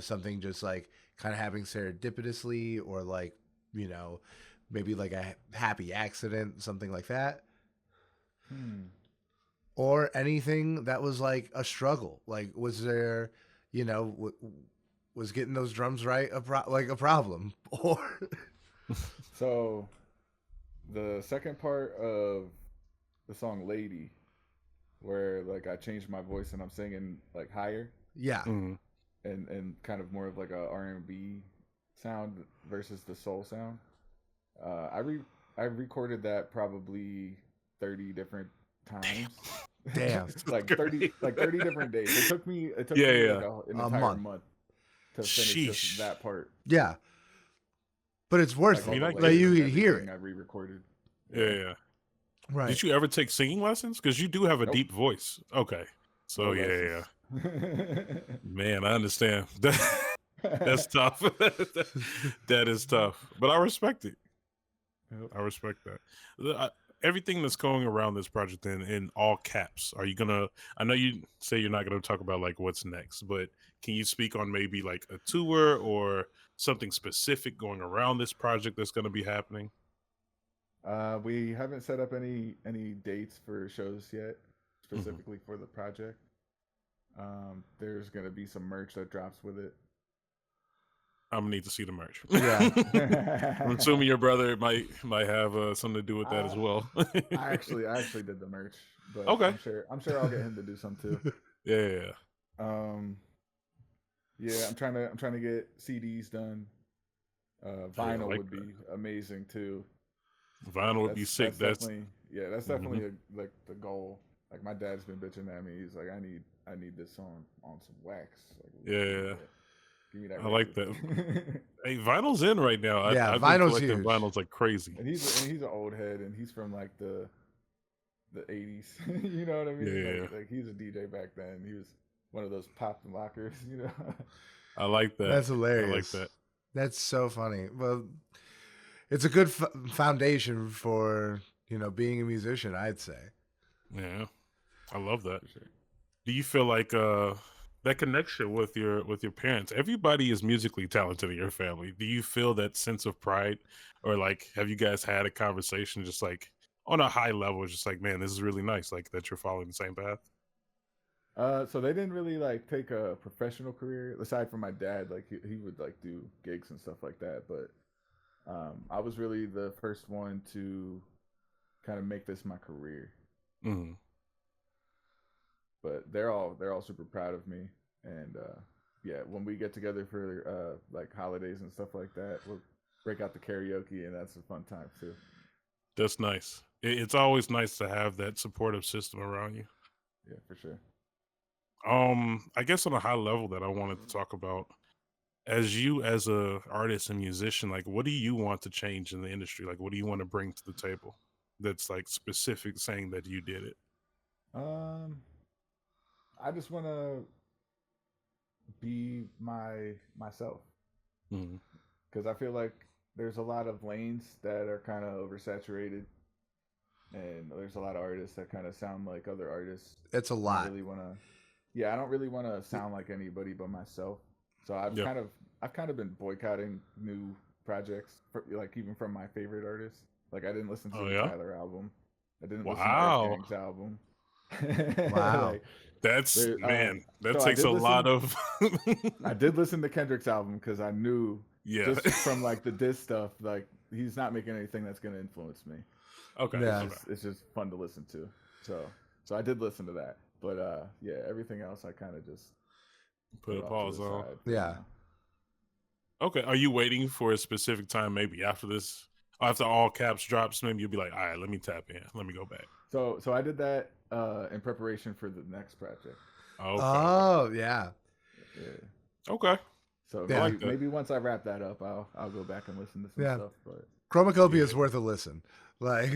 something just like kind of happening serendipitously, or like, you know, maybe like a happy accident, something like that, or anything that was like a struggle? Like, was there, was getting those drums right like a problem, or So the second part of the song "Lady," where like I changed my voice and I'm singing like higher yeah, Mhm. and kind of more of like a R&B sound versus the soul sound. Uh, I re I recorded that probably 30 different times. damn, like 30 different days. It took Yeah, me yeah. like an A entire month. month to finish just Sheesh. that part. yeah, but it's Like worth all it. mean, the I Like, get layers you and can hear everything it, I re-recorded. Yeah, yeah. right? Did you ever take singing lessons? Because you do have a Nope. deep voice. Okay. So No yeah, lessons. yeah. Man, I understand. That's tough. That is tough. But I respect it. Yep. I respect that. Everything that's going around this project in all caps. Are you gonna? I know you say you're not gonna talk about like what's next, but can you speak on maybe like a tour or something specific going around this project that's gonna be happening? We haven't set up any dates for shows yet, Mhm. specifically for the project. There's gonna be some merch that drops with it. I'm gonna need to see the merch. Yeah. I'm assuming your brother might have something to do with that as well. I actually did the merch, but Okay. I'm sure I'll get him to do some too. Yeah. Um, yeah, I'm trying to get CDs done. I Vinyl like would that. be amazing too. Vinyl would be sick. That's definitely Mhm. like the goal. Like my dad's been bitching at me. He's like, I need this on some wax. Like, Yeah. give me that. I like that. record. Hey, vinyl's in right now. Yeah, I've been vinyl's collecting huge. vinyls like crazy. and he's an old head, and he's from like the 80s. You know what I mean? Yeah. Like he was a DJ back then. He was one of those pop and lockers. You know. I like that. That's I hilarious. like that. That's so funny. Well, it's a good foundation for, being a musician, I'd say. Yeah. I love that. Do you feel like that connection with your parents? Everybody is musically talented in your family. Do you feel that sense of pride, or like have you guys had a conversation just like on a high level, just like, man, this is really nice, like that you're following the same path? So they didn't really like take a professional career aside from my dad. Like he would like do gigs and stuff like that. But I was really the first one to kind of make this my career. Mm-hmm. But they're all super proud of me. And yeah, when we get together for like holidays and stuff like that, we'll break out the karaoke, and that's a fun time too. That's nice. It's always nice to have that supportive system around you. Yeah, for sure. I guess on a high level that I wanted to talk about, as a artist and musician, like what do you want to change in the industry? Like what do you want to bring to the table that's like specific, saying that you did it? I just want to be myself, Mm-hmm. because I feel like there's a lot of lanes that are kind of oversaturated, and there's a lot of artists that kind of sound like other artists. It's a I don't lot. really want to. Yeah, I don't really want to sound like anybody but myself. So I've Yep. kind of been boycotting new projects, like even from my favorite artists. Like I didn't listen to Oh the yeah. Tyler album. I didn't listen to Wow. Earth Gang's album. Wow. Like, That's man. That so I takes did a lot listen. of. I did listen to Kendrick's album because I knew Yeah. just from like the diss stuff, like he's not making anything that's going to influence me. Okay. Yeah. Okay. It's just fun to listen to. So I did listen to that, but yeah, everything else I kind of just Put a off to pause the on. side. Yeah. Okay. Are you waiting for a specific time? Maybe after this, after all caps drops, maybe you'll be like, all right, let me tap in. Let me go back. So I did that in preparation for the next project. Okay. Oh, yeah. Yeah. Okay. So Yeah. maybe once I wrap that up, I'll go back and listen to some Yeah. stuff. But Chromacopia is worth a listen. Like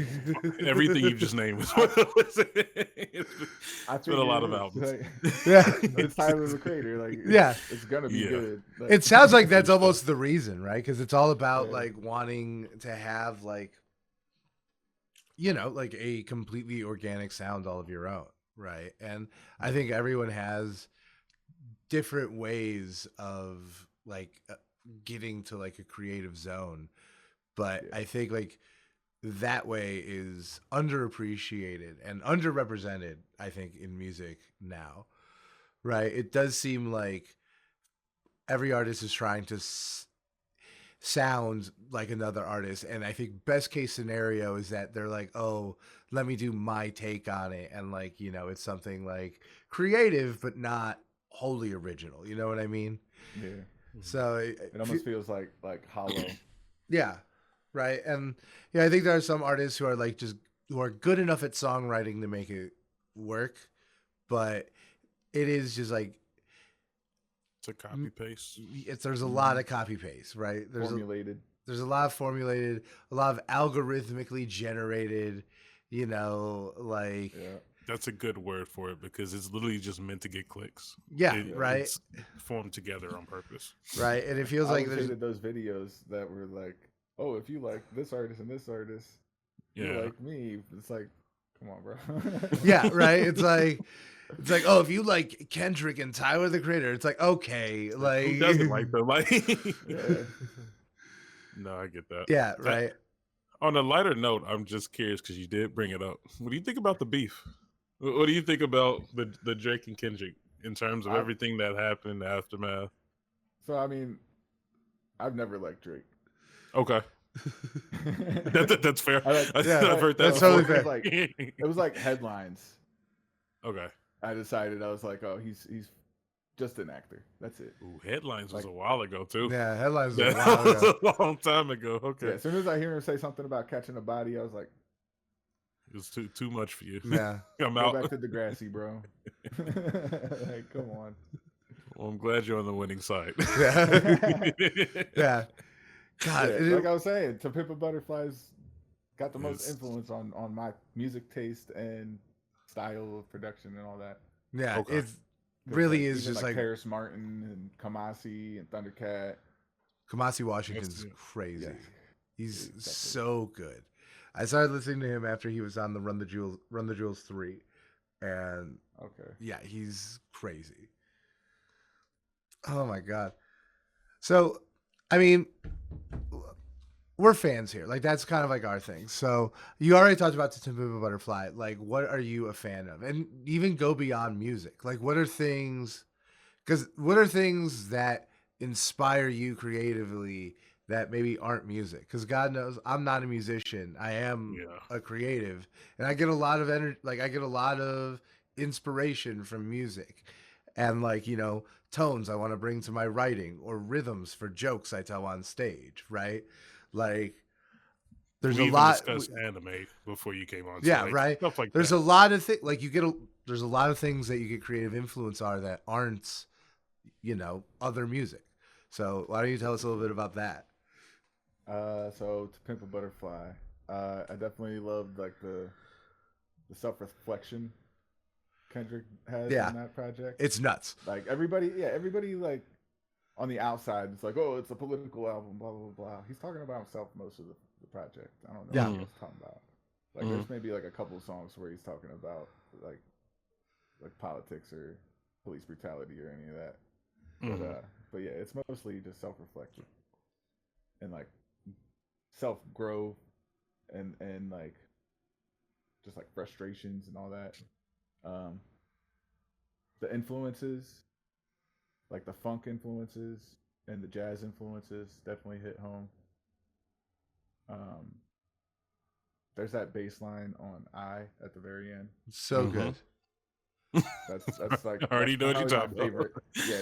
Everything you just named is worth a listen. It's been a lot of albums. Like, Yeah. it's Tyler the Creator. Like, Yeah. it's gonna be Yeah. good. Like, It sounds like that's almost the reason, right? Because it's all about Yeah. like wanting to have like like a completely organic sound all of your own, right? And I think everyone has different ways of like getting to like a creative zone, but Yeah. I think like that way is underappreciated and underrepresented, I think, in music now, right? It does seem like every artist is trying to sound like another artist, and I think best case scenario is that they're like, oh, let me do my take on it, and like it's something like creative but not wholly original, you know what I mean? Yeah. So It almost feels like hollow. yeah, right. And I think there are some artists who are like who are good enough at songwriting to make it work, but it is just like It's a copy paste. there's a lot of copy paste, right? Formulated. There's a lot of formulated, a lot of algorithmically generated, like Yeah. That's a good word for it because it's literally just meant to get clicks. yeah, right, It's formed together on purpose. right. And it feels I like always there's hated those videos that were like, oh, if you like this artist and this artist, you Yeah. like me. It's like, come on, bro. yeah, right. It's like oh, if you like Kendrick and Tyler the Creator, it's like okay, like Who doesn't like them? Like, Yeah. no, I get that. yeah, right. On a lighter note, I'm just curious because you did bring it up. What do you think about the beef? What do you think about the Drake and Kendrick in terms of everything that happened in the aftermath? So I mean, I've never liked Drake. Okay. That's fair. Yeah, I've heard that that's before. totally fair. It was like headlines. Okay. I decided I was like, oh, he's just an actor. That's it. Ooh, headlines was Like- a while ago too. Yeah, headlines are That wild. was ago. a long time ago. Okay. Yeah, as soon as I hear him say something about catching a body, I was like, It was too much for you. Yeah. I'm go out. back to Degrassi, bro. Like, come on. Well, I'm glad you're on the winning side. Yeah. Yeah. God, Yeah, like I was saying, To Pimp a Butterfly's got the most It's- influence on my music taste and style of production and all that. yeah, Okay. it 'Cause, really like, is even, just like like Paris Martin and Kamasi and Thundercat. Kamasi Washington's That's- crazy. Yeah. He's Definitely. so good. I started listening to him after he was on the Run the Jewels 3. And Okay. yeah, he's crazy. Oh my god. So, I mean, we're fans here. Like that's kind of like our thing. So you already talked about To Pimp a Butterfly. Like, what are you a fan of? And even go beyond music. Like, what are things? Because what are things that inspire you creatively that maybe aren't music? Because God knows I'm not a musician. I am Yeah. a creative, and I get a lot of energy. Like I get a lot of inspiration from music, and like tones I want to bring to my writing or rhythms for jokes I tell on stage. Right, like there's we a even lot. discussed anime before you came on. Yeah, so, like, right. Stuff like There's that. a lot of things like there's a lot of things that you get creative influence are that aren't other music. So why don't you tell us a little bit about that? So To Pimp a Butterfly, I definitely loved like the self-reflection Kendrick has Yeah. on that project. It's nuts. Like everybody like on the outside, it's like, oh, it's a political album, blah blah blah. He's talking about himself most of the project. I don't know Yeah. what he's talking about. Like there's maybe like a couple of songs where he's talking about like politics or police brutality or any of that. But yeah, it's mostly just self-reflection and like self-growth and like just like frustrations and all that. The influences, like the funk influences and the jazz influences, definitely hit home. There's that bass line on "I" at the very end. So good. That's like I already that's know what you're probably my talking about. favorite.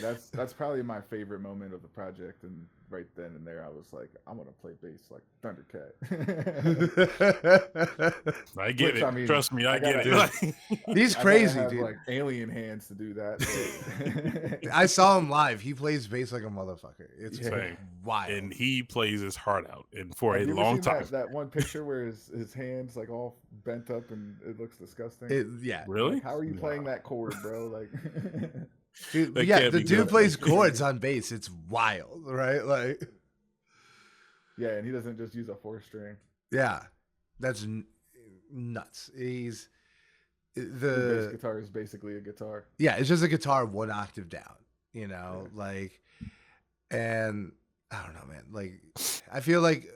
Yeah, that's probably my favorite moment of the project, and right then and there, I was like, I want to play bass like Thundercat. I get Which, it. I mean, Trust me, I get gotta- it. He's I gotta crazy, have, dude. like alien hands to do that. but- I saw him live. He plays bass like a motherfucker. It's Same. wild. And he plays his heart out, and for Have a you ever long seen time. that one picture where his hands like all bent up and it looks disgusting? Yeah. Really? Like, how are you playing Wow. that chord, bro? Like, Dude, That yeah, can't the be dude good. plays chords on bass. It's wild, right? Like, yeah, and he doesn't just use a 4-string. yeah, that's nuts. He's His bass the guitar is basically a guitar. yeah, it's just a guitar 1 octave down, like, and I don't know, man. Like, I feel like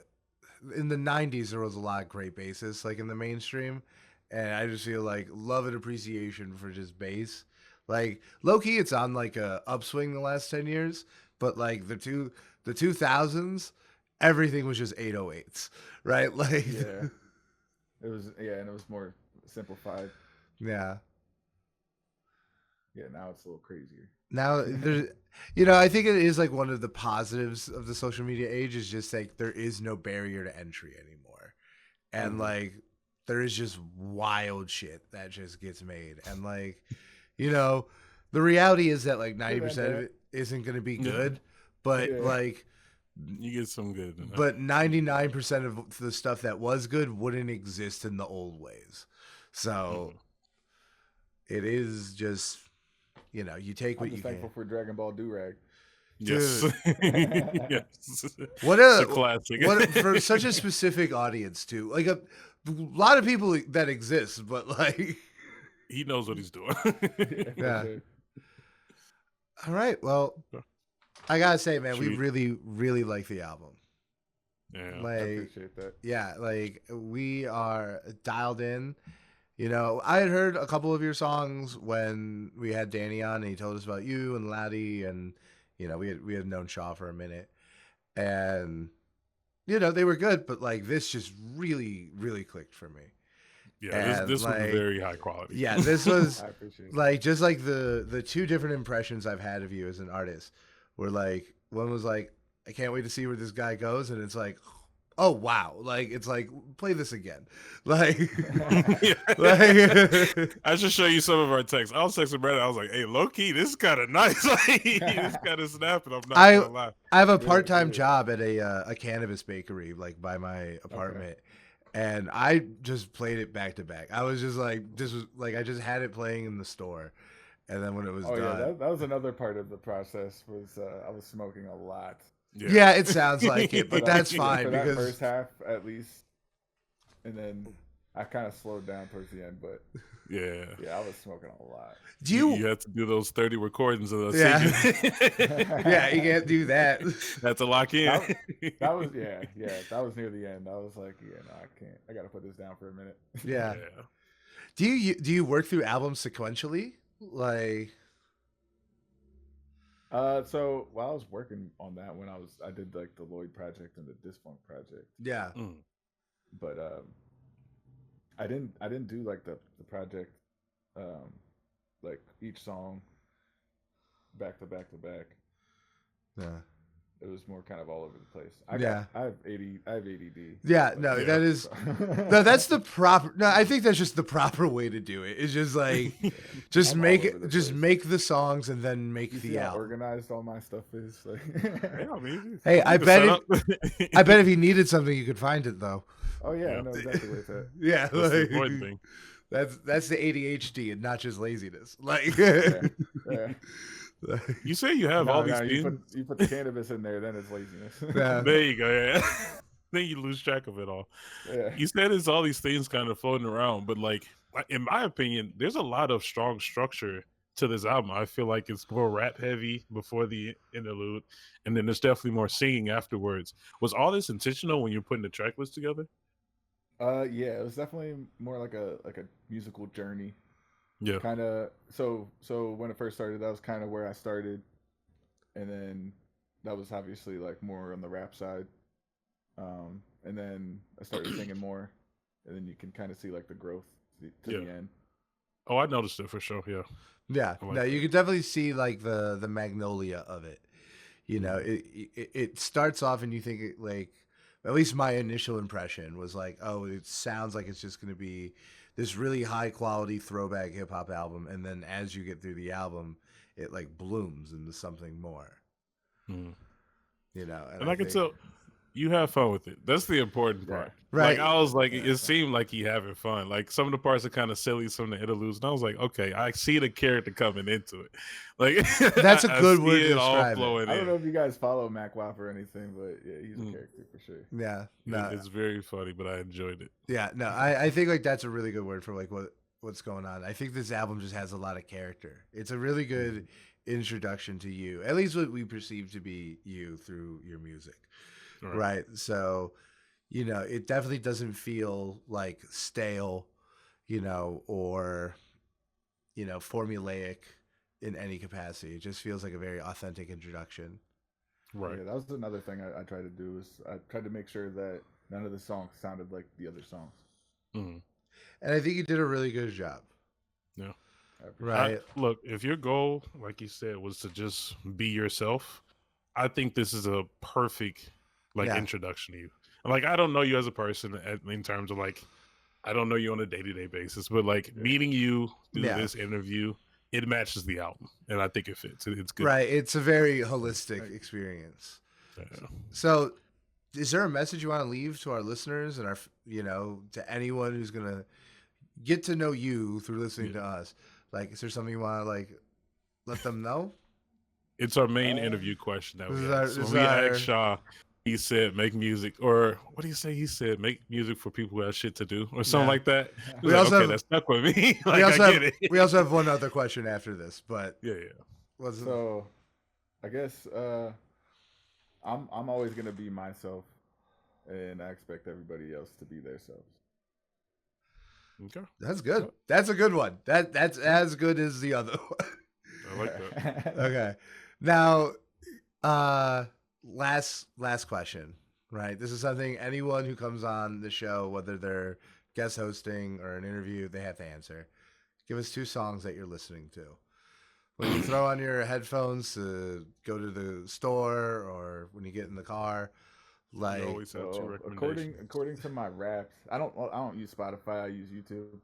in the 90s there was a lot of great bassists like in the mainstream, and I just feel like love and appreciation for just bass. Like low key, it's on like a upswing the last 10 years, but like the 2000s, everything was just 808s, right? Like Yeah, it was. Yeah, and it was more simplified. yeah. Yeah, now it's a little crazier. Now there's, I think it is like one of the positives of the social media age is just like there is no barrier to entry anymore, and like there is just wild shit that just gets made, and like, the reality is that like 90% of it isn't going to be good, but Yeah. like, You get some good. in that. but 99% of the stuff that was good wouldn't exist in the old ways, so it is just. You take I'm what you just can. thankful for Dragon Ball Durag. Yes. Yes. What It's a a classic. What for such a specific audience too. Like a lot of people that exist, but like, He knows what he's doing. Yeah. For sure. all right. Well, I gotta say, man, we Should we- really, really like the album. Yeah. I Like, appreciate that. yeah, like we are dialed in. I had heard a couple of your songs when we had Danny on, and he told us about you and Laddie, and we had known Shaw for a minute, and you know they were good, but like this just really really clicked for me. Yeah, And this was like, very high quality. yeah, this was I appreciate it. like just like the two different impressions I've had of you as an artist were like one was like I can't wait to see where this guy goes, and it's like oh wow, like it's like play this again, like, Yeah. like I should show you some of our texts. I was texting Brandon. I was like, "Hey, low key, this is kind of nice. Like, this kind of snapping." I'm not gonna lie. I have a Yeah, part-time yeah. job at a cannabis bakery like by my apartment. And I just played it back to back. I was just like, this was like, I just had it playing in the store. And then when it was Oh done. yeah, that was another part of the process. Was I was smoking a lot. Yeah, it sounds like it, but that's fine for because that first half at least, and then I kind of slowed down towards the end. But Yeah. yeah, I was smoking a lot. do you You had to do those 30 recordings of us Yeah. singing. yeah, you can't do that. Had to lock in. That was that was near the end. I was like, yeah, no, I can't. I gotta put this down for a minute. Yeah. Do you work through albums sequentially? Like So while I was working on that, when I did like the Lloyd project and the Disfunk project, yeah. Mm. but I didn't do like the project, like each song back to back to back. Yeah. It was more kind of all over the place. I have ADD. Yeah, no, Yeah. that is no, that's the proper. No, I think that's just the proper way to do it. It's just like, just I'm all make over it, the just place. make the songs and then make You see the how album. organized all my stuff is. Like, Yeah, I mean, Hey, I the bet setup. I bet if you needed something, you could find it though. oh yeah, Yeah. I know exactly where it's at. Yeah, That's the like, important thing. that's the ADHD and not just laziness. Like, Yeah. You say you have all these you things. you put the cannabis in there, then it's laziness. Yeah. There you go. Yeah. Then you lose track of it all. Yeah. You said it's all these things kind of floating around, but like in my opinion, there's a lot of strong structure to this album. I feel like it's more rap heavy before the interlude, and then there's definitely more singing afterwards. Was all this intentional when you're putting the track list together? Yeah, it was definitely more like a musical journey. Yeah. Kind of so when it first started, that was kind of where I started, and then that was obviously like more on the rap side. And then I started singing more, and then you can kind of see like the growth to Yeah. the end. Oh, I noticed it for sure. Yeah. yeah, I like no, that. you could definitely see like the magnolia of it. You know, it starts off and you think it, like, at least my initial impression was like, oh, it sounds like it's just going to be this really high quality throwback hip hop album, and then as you get through the album, it like blooms into something more. Mhm. You know, And I can think- tell you have fun with it. That's the important part. Right. Like I was like, it seemed like he having fun. Like some of the parts are kind of silly, some of the interludes, and I was like, okay, I see the character coming into it. Like That's a I good see word to it all describe it. flowing I don't in. know if you guys follow Mac Wop or anything, but yeah, he's a character for sure. Yeah, no, It's very funny, but I enjoyed it. yeah, no. I think like that's a really good word for like what's going on. I think this album just has a lot of character. It's a really good introduction to you, at least what we perceive to be you through your music. Right. So, you know, it definitely doesn't feel like stale, you know, or, you know, formulaic in any capacity. It just feels like a very authentic introduction. Right. Yeah, that was another thing I tried to do is I tried to make sure that none of the songs sounded like the other songs. Mhm. And I think you did a really good job. Yeah. Right. Look, if your goal, like you said, was to just be yourself, I think this is a perfect like Yeah. introduction to you. Like I don't know you as a person in terms of like I don't know you on a day-to-day basis, but like meeting you through Yeah. this interview, it matches the album, and I think it fits. It's good. Right. It's a very holistic experience. Yeah. So, is there a message you want to leave to our listeners and our, you know, to anyone who's going to get to know you through listening to us? Like, is there something you want to like let them know? It's our main interview question that This we is our- asked. this When we is our- asked Shaw, he said, make music, or what do you say? He said, make music for people who have shit to do, or something Yeah. like that. We We like, also okay, have- that stuck with me. Like, we also I have get it. we also have one other question after this, but yeah. what's So, I guess I'm always gonna be myself, and I expect everybody else to be themselves. Okay. that's good. That's a good one. That's as good as the other one. I like that. Okay. Now, last question, right? This is something anyone who comes on the show, whether they're guest hosting or an interview, they have to answer. Give us 2 songs that you're listening to. When you throw on your headphones to go to the store or when you get in the car, like You always have 2 So recommendations. according to my raps, I don't use Spotify. I use YouTube,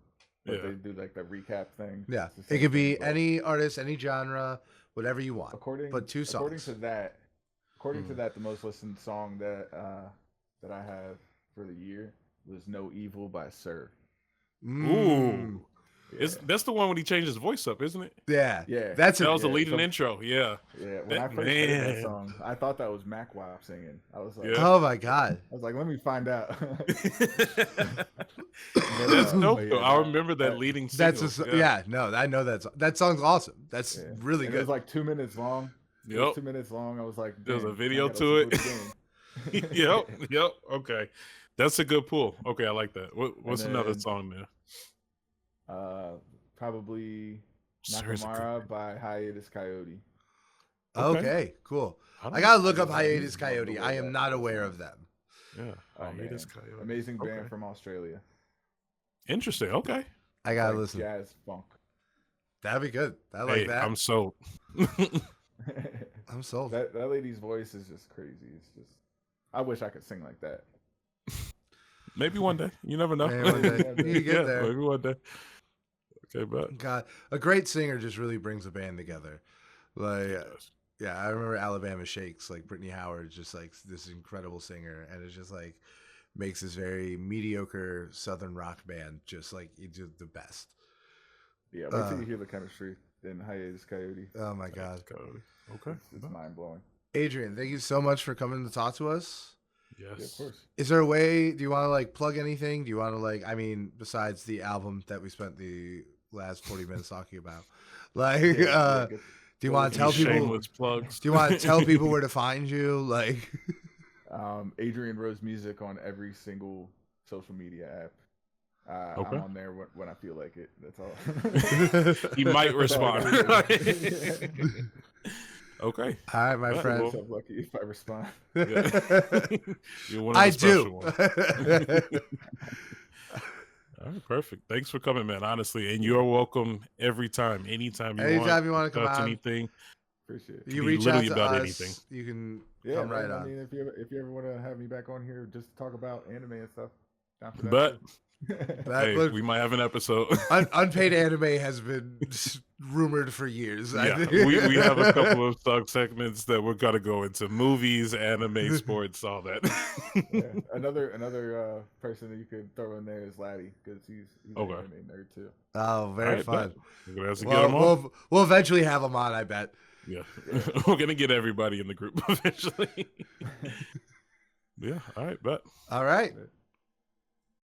but Yeah. they do like the recap thing. yeah, It's the it same could thing, be but any artist, any genre, whatever you want. But 2 according songs. to that, Mm. the most listened song that I have for the year was "No Evil" by Sir. Mm. Ooh. That's the one when he changed his voice up, isn't it? Yeah, Yeah. that's That was the Yeah, leading so- intro. Yeah. Yeah, when That I first heard that man. song, I thought that was Mac Wop singing. I was like, Yeah. Oh my god. let me find out. That's dope. but though. yeah, I remember that leading single. That's yeah. No, I know that song's awesome. That's Yeah. really And good. It was like 2 minutes long. It was Yep. 2 minutes long. I was like, There's a "Dang, video I gotta to listen it." again." Yep. Okay. That's a good pull. Okay, I like that. What's another then- song there? Probably Sir is a good- Nakamura by Hiatus Coyote. Okay, cool. don't I gotta know. look up I Hiatus just love the Coyote. way I am that- not that aware song. of them. Yeah. Oh, Hiatus man. Coyote. Amazing band Okay. from Australia. Interesting. Okay. I gotta Like listen. Jazz funk. That'd be good. I like Hey, that. I'm sold. I'm sold. that lady's voice is just crazy. It's just, I wish I could sing like that. Maybe one day. You never know. Maybe one day. You get Yeah, there. Maybe one day. Okay, but God, a great singer just really brings a band together. Like, yeah, I remember Alabama Shakes, like Brittany Howard's just like this incredible singer, and it's just like makes this very mediocre Southern rock band just like you do the best. Yeah, wait till you hear the chemistry in Hiatus Coyote. Oh my God. Okay. It's mind blowing. Adrian, thank you so much for coming to talk to us. Yeah, of Yes. course. Is there a way, do you want to like plug anything? Do you want to like, I mean, besides the album that we spent the last 40 minutes talking about, like, Yeah, do you want to tell people, Shameless plugs. do you want to tell people where to find you? Like, Adrian Rose music on every single social media app. Okay. I'm on there when I feel like it. That's all. He might That's all I respond. gotta do. Okay. all right, my Right, friend. well- I'm lucky if I respond. Yeah. You're one of the I special do. ones. All right, perfect. Thanks for coming, man. Honestly, and you're welcome every time, anytime you Anytime you want to come discuss out, anything. Appreciate it. you be reach out literally to about us. anything. You can Yeah, come right man, on. I mean, if you ever want to have me back on here just to talk about anime and stuff, down for that But too. That- hey, look, we might have an episode. unpaid anime has been rumored for years. I Yeah, think. we have a couple of sub segments that we're gonna go into: movies, anime, sports, all that. Yeah. Another person that you could throw in there is Laddie because he's Okay. an anime nerd too. Oh, very All right, fun. bet. We're gonna have to get Well, them on. we'll eventually have them on, I bet. Yeah, we're gonna get everybody in the group eventually. Yeah. All right, bet. All right. But